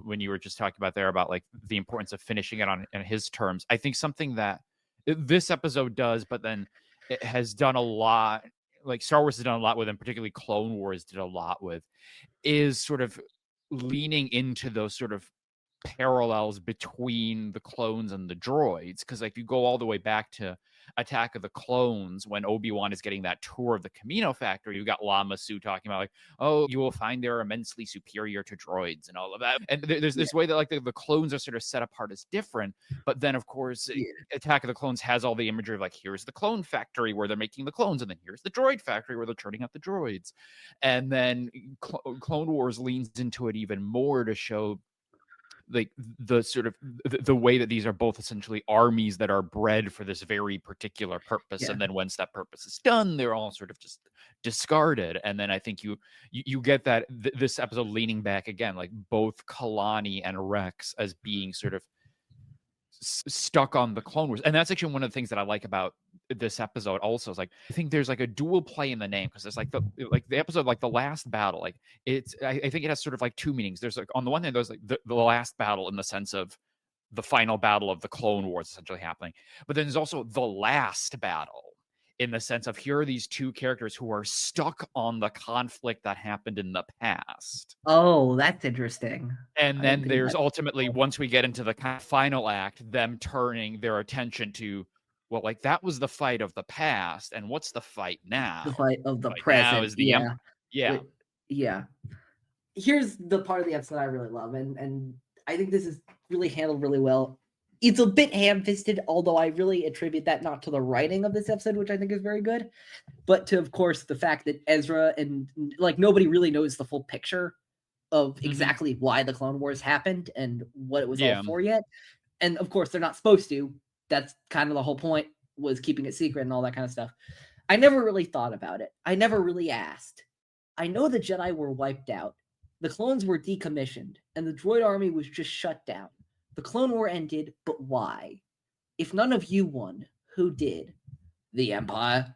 when you were just talking about there about like the importance of finishing it on his terms. I think something that this episode does, but then it has done a lot, like Star Wars has done a lot with, and particularly Clone Wars did a lot with, is sort of leaning into those sort of parallels between the clones and the droids. Because like you go all the way back to Attack of the Clones, when Obi-Wan is getting that tour of the Camino factory, you got Lama Su talking about like, oh, you will find they're immensely superior to droids and all of that. And there's this way that like the clones are sort of set apart as different. But then of course Attack of the Clones has all the imagery of like, here's the clone factory where they're making the clones, and then here's the droid factory where they're turning out the droids. And then Clone Wars leans into it even more to show like the sort of the way that these are both essentially armies that are bred for this very particular purpose, and then once that purpose is done, they're all sort of just discarded. And then I think you get that this episode leaning back again, like both Kalani and Rex as being sort of stuck on the Clone Wars. And that's actually one of the things that I like about this episode also, is like I think there's like a dual play in the name, because it's like the episode, like the last battle, like it's I think it has sort of like two meanings. There's like on the one hand there's like the last battle in the sense of the final battle of the Clone Wars essentially happening, but then there's also the last battle in the sense of here are these two characters who are stuck on the conflict that happened in the past. Oh, that's interesting. And then there's ultimately, once we get into the kind of final act, them turning their attention to, well, like that was the fight of the past, and what's the fight now? The fight of the fight present. now is the yeah. Here's the part of the episode I really love, and I think this is really handled really well. It's a bit ham-fisted, although I really attribute that not to the writing of this episode, which I think is very good, but to, of course, the fact that Ezra and like nobody really knows the full picture of exactly why the Clone Wars happened and what it was all for yet. And of course, they're not supposed to. That's kind of the whole point, was keeping it secret and all that kind of stuff. I never really thought about it. I never really asked. I know the Jedi were wiped out. The clones were decommissioned, and the droid army was just shut down. The Clone War ended, but why? If none of you won, who did? The Empire.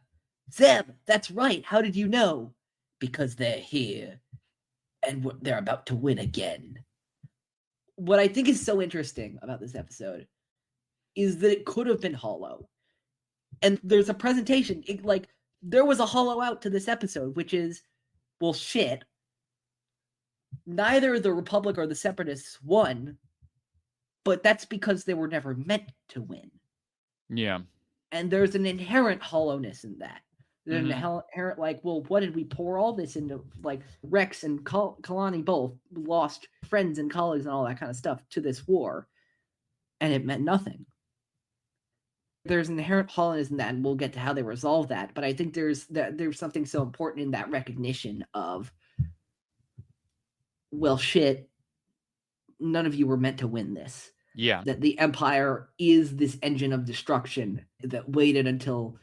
Zeb, that's right. How did you know? Because they're here, and they're about to win again. What I think is so interesting about this episode is that it could have been hollow. And there's a presentation, there was a hollow out to this episode, which is, well, shit. Neither the Republic or the Separatists won, but that's because they were never meant to win. Yeah. And there's an inherent hollowness in that. There's an inherent, well, what did we pour all this into? Like, Rex and Kalani both lost friends and colleagues and all that kind of stuff to this war, and it meant nothing. There's an inherent hollowness in that, and we'll get to how they resolve that, but I think there's something so important in that recognition of, well, shit, none of you were meant to win this. Yeah. That the Empire is this engine of destruction that waited until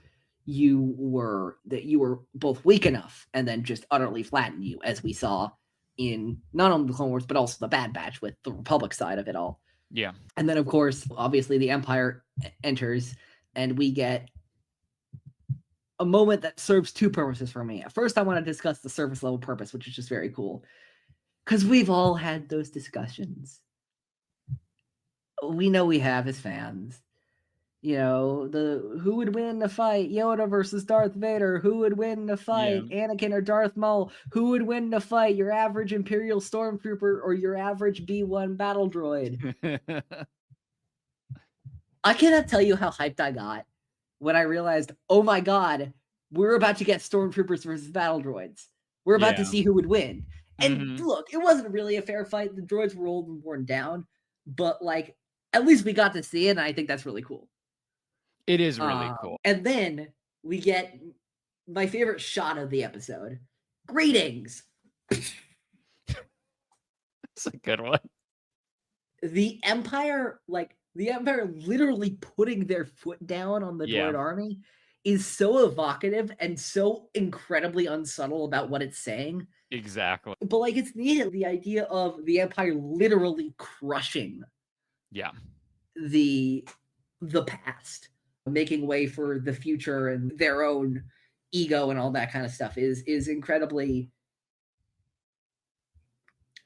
you were both weak enough and then just utterly flattened you, as we saw in not only the Clone Wars, but also the Bad Batch with the Republic side of it all. Yeah. And then, of course, obviously the Empire enters. and we get a moment that serves two purposes for me. First, I want to discuss the surface level purpose, which is just very cool, because we've all had those discussions. We know we have as fans. You know, who would win in the fight, Yoda versus Darth Vader? Who would win in the fight, Anakin or Darth Maul? Who would win in the fight, your average Imperial Stormtrooper or your average B-1 battle droid? I cannot tell you how hyped I got when I realized, oh my god, we're about to get Stormtroopers versus battle droids. We're about to see who would win. And look, it wasn't really a fair fight. The droids were old and worn down, but like, at least we got to see it, and I think that's really cool. It is really cool. And then we get my favorite shot of the episode. Greetings. That's a good one. The Empire literally putting their foot down on the droid army is so evocative and so incredibly unsubtle about what it's saying. Exactly. But like, it's needed, the idea of the Empire literally crushing the past, making way for the future and their own ego and all that kind of stuff is incredibly...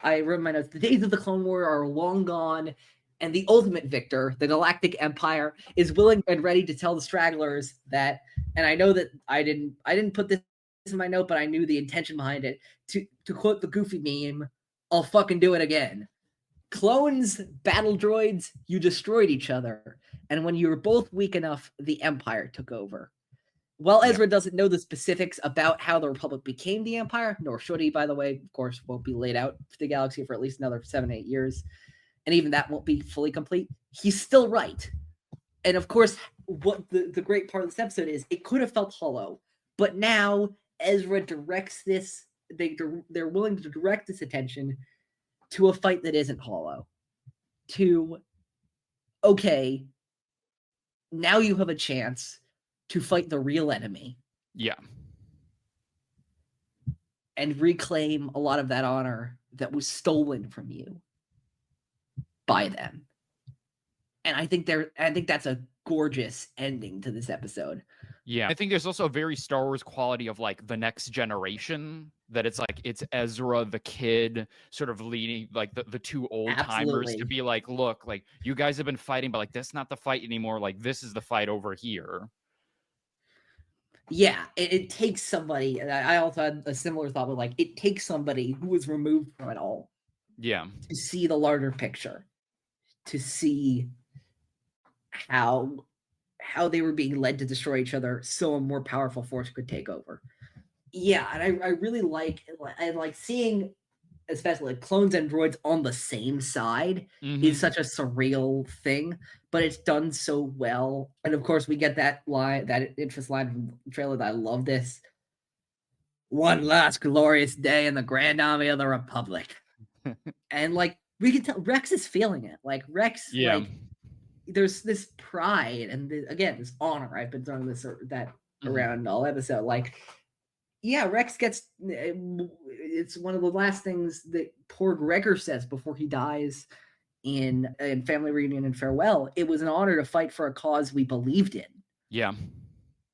I wrote in my notes, the days of the Clone War are long gone, and the ultimate victor, the Galactic Empire, is willing and ready to tell the stragglers that, and I know that I didn't put this in my note, but I knew the intention behind it, to quote the Goofy meme, I'll fucking do it again. Clones, battle droids, you destroyed each other. And when you were both weak enough, the Empire took over. While Ezra doesn't know the specifics about how the Republic became the Empire, nor should he, by the way, of course, won't be laid out for the galaxy for at least another 7-8 years. And even that won't be fully complete. He's still right. And of course, what the great part of this episode is, it could have felt hollow. But now Ezra directs this, they're willing to direct this attention to a fight that isn't hollow. To, okay, now you have a chance to fight the real enemy. Yeah. And reclaim a lot of that honor that was stolen from you by them. And I think that's a gorgeous ending to this episode. Yeah. I think there's also a very Star Wars quality of like the next generation, that it's like, it's Ezra, the kid, sort of leading like the two old timers to be like, look, like you guys have been fighting, but like that's not the fight anymore. Like this is the fight over here. Yeah, it takes somebody, and I also had a similar thought, but like it takes somebody who was removed from it all. Yeah. To see the larger picture, to see how they were being led to destroy each other so a more powerful force could take over. Yeah, and I really like seeing, especially like clones and droids on the same side is such a surreal thing, but it's done so well. And of course, we get that line, that interest line from the trailer that I love this. One last glorious day in the Grand Army of the Republic. And like, we can tell Rex is feeling it. Like Rex, like there's this pride and this honor. I've been throwing that around all episode. Like, yeah, Rex gets, it's one of the last things that poor Gregor says before he dies in Family Reunion and Farewell. It was an honor to fight for a cause we believed in. Yeah.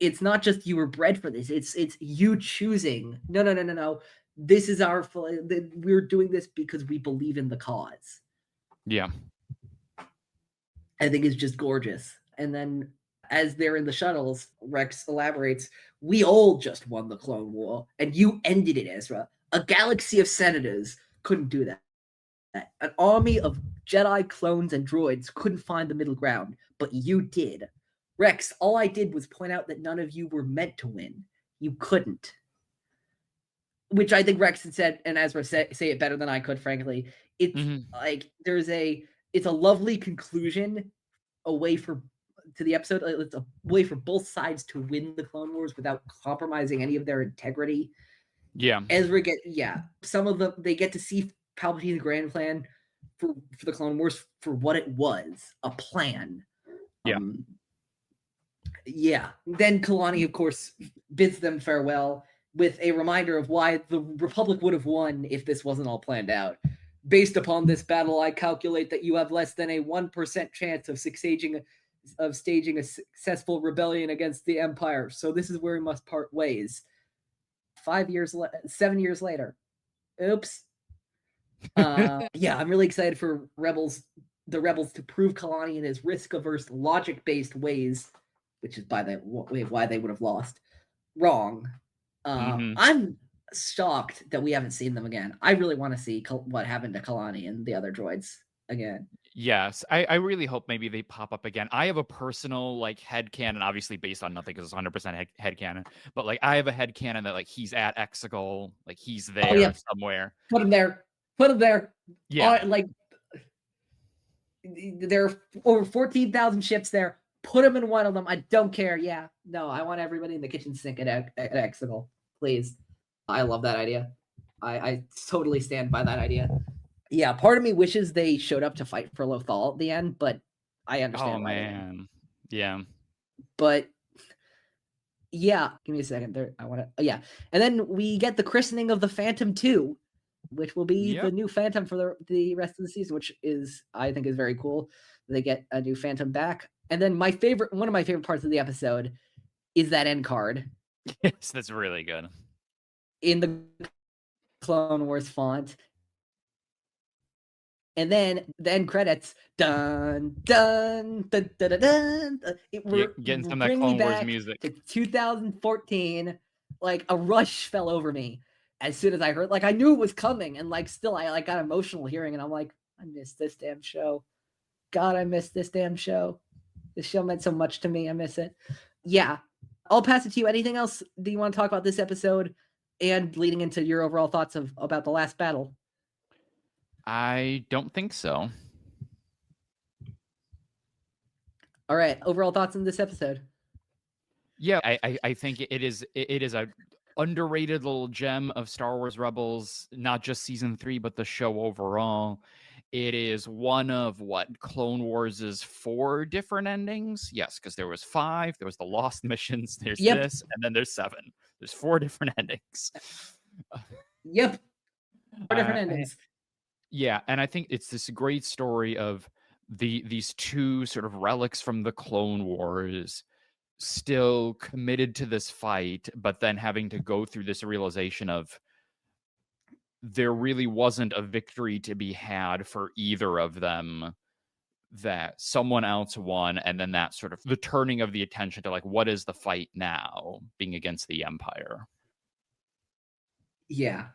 It's not just you were bred for this. It's you choosing, no. This is we're doing this because we believe in the cause. Yeah. I think it's just gorgeous. And then as they're in the shuttles, Rex elaborates, we all just won the Clone War, and you ended it, Ezra. A galaxy of senators couldn't do that. An army of Jedi clones and droids couldn't find the middle ground, but you did. Rex, all I did was point out that none of you were meant to win. You couldn't. Which I think Rex said, and Ezra say it better than I could, frankly. It's like, it's a lovely conclusion to the episode. It's a way for both sides to win the Clone Wars without compromising any of their integrity. Yeah. Ezra some of them, they get to see Palpatine's grand plan for the Clone Wars for what it was, a plan. Yeah. Then Kalani, of course, bids them farewell with a reminder of why the Republic would have won if this wasn't all planned out. Based upon this battle, I calculate that you have less than a 1% chance of succeeding of staging a successful rebellion against the Empire. So this is where we must part ways. 7 years later. Oops. Yeah, I'm really excited for the rebels to prove Kalani in his risk-averse, logic-based ways, which is by the way why they would have lost, wrong. I'm shocked that we haven't seen them again. I really want to see what happened to Kalani and the other droids again. Yes, I really hope maybe they pop up again. I have a personal like headcanon, obviously based on nothing because it's 100% headcanon, but like I have a headcanon that like he's at Exegol, like he's there somewhere. Put him there. Put him there. Yeah. Like there are over 14,000 ships there. Put him in one of them. I don't care. Yeah. No, I want everybody in the kitchen sink at Exegol. Please. I love that idea. I totally stand by that idea. Yeah, part of me wishes they showed up to fight for Lothal at the end, but I understand. Oh man, yeah. But yeah, give me a second. There, I want to. Yeah, and then we get the christening of the Phantom 2, which will be the new Phantom for the rest of the season, which I think is very cool. They get a new Phantom back, and then one of my favorite parts of the episode is that end card. Yes, that's really good. In the Clone Wars font. And then the end credits, dun dun dun dun dun dun. Getting some of that Clone Wars music. To 2014, like a rush fell over me as soon as I heard. Like I knew it was coming, and like still I like got emotional hearing, and I'm like, I miss this damn show. God, I miss this damn show. This show meant so much to me. I miss it. Yeah, I'll pass it to you. Anything else do you want to talk about this episode, and leading into your overall thoughts about the last battle? I don't think so. All right. Overall thoughts on this episode? Yeah, I think it is a underrated little gem of Star Wars Rebels, not just season 3, but the show overall. It is one of Clone Wars' 4 different endings. Yes, because there was 5. There was the Lost missions. There's this, and then there's 7. There's 4 different endings. Yep. 4 different endings. Yeah, and I think it's this great story of these 2 sort of relics from the Clone Wars still committed to this fight, but then having to go through this realization of there really wasn't a victory to be had for either of them, that someone else won, and then that sort of the turning of the attention to like, what is the fight now, being against the Empire. Yeah.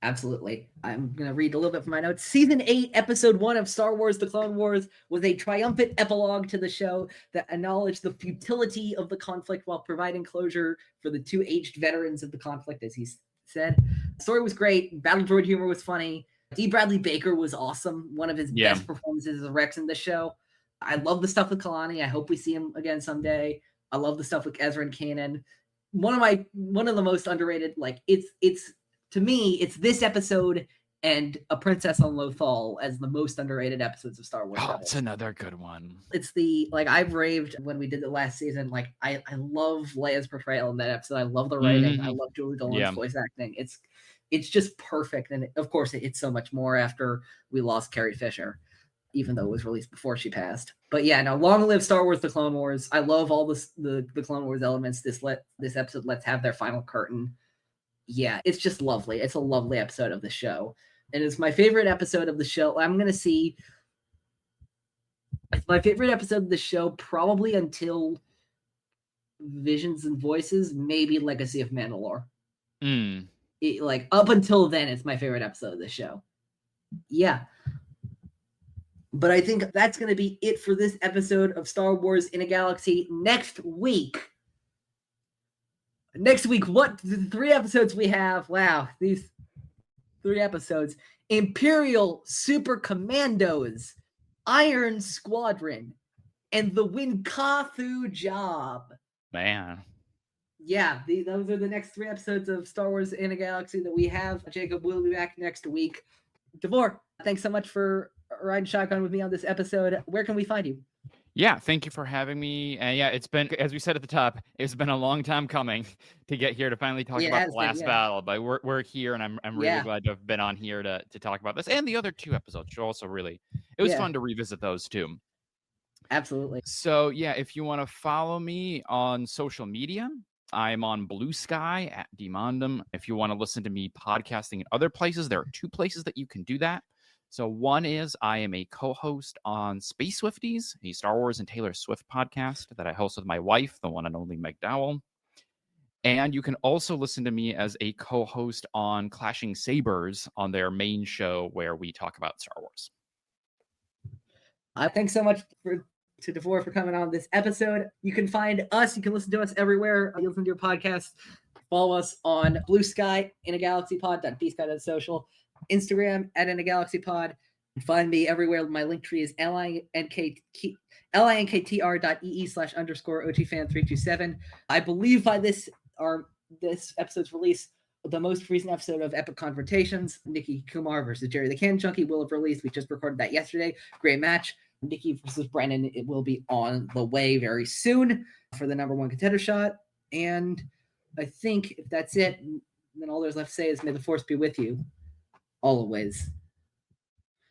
Absolutely. I'm going to read a little bit from my notes. Season 8, Episode 1 of Star Wars The Clone Wars was a triumphant epilogue to the show that acknowledged the futility of the conflict while providing closure for the 2 aged veterans of the conflict, as he said. The story was great. Battle droid humor was funny. D. Bradley Baker was awesome. One of his best performances as Rex in the show. I love the stuff with Kalani. I hope we see him again someday. I love the stuff with Ezra and Kanan. One of the most underrated, like it's to me, it's this episode and A Princess on Lothal as the most underrated episodes of Star Wars. Oh, it's another good one. It's I've raved when we did the last season. Like, I love Leia's portrayal in that episode. I love the writing. I love Julie Dolan's voice acting. It's just perfect. And of course, it hits so much more after we lost Carrie Fisher, even though it was released before she passed. But yeah, no, long live Star Wars: The Clone Wars. I love all the Clone Wars elements. This episode lets have their final curtain. Yeah, it's just lovely. It's a lovely episode of the show. And it's my favorite episode of the show. It's my favorite episode of the show probably until Visions and Voices, maybe Legacy of Mandalore. Up until then, it's my favorite episode of the show. Yeah. But I think that's going to be it for this episode of Star Wars in a Galaxy. Next week, what the 3 episodes we have? Wow, these 3 episodes. Imperial Super Commandos, Iron Squadron, and the Winkathu Job. Man. Yeah, those are the next 3 episodes of Star Wars in a Galaxy that we have. Jacob will be back next week. Davor, thanks so much for riding shotgun with me on this episode. Where can we find you? Yeah, thank you for having me. Yeah, it's been, as we said at the top, it's been a long time coming to get here to finally talk about the last battle. But we're here, and I'm really glad to have been on here to talk about this and the other 2 episodes. Also, really, it was fun to revisit those too. Absolutely. So yeah, if you want to follow me on social media, I'm on Blue Sky at Mondom. If you want to listen to me podcasting in other places, there are 2 places that you can do that. So one is I am a co-host on Space Swifties, a Star Wars and Taylor Swift podcast that I host with my wife, the one and only Meg Dowell. And you can also listen to me as a co-host on Clashing Sabers on their main show where we talk about Star Wars. Thanks so much to Davor for coming on this episode. You can find us, you can listen to us everywhere. You listen to your podcast. Follow us on Blue Sky, In a Galaxy Pod, @bsky.social, Instagram @InAGalaxyPod. Find me everywhere. My link tree is linktr.ee/_OTFan327. I believe by this episode's release, the most recent episode of Epic Confrontations, Nikki Kumar versus Jerry the Can Junkie, will have released. We just recorded that yesterday. Great match. Nikki versus Brennan. It will be on the way very soon for the #1 contender shot. And I think if that's it, then all there's left to say is may the force be with you always.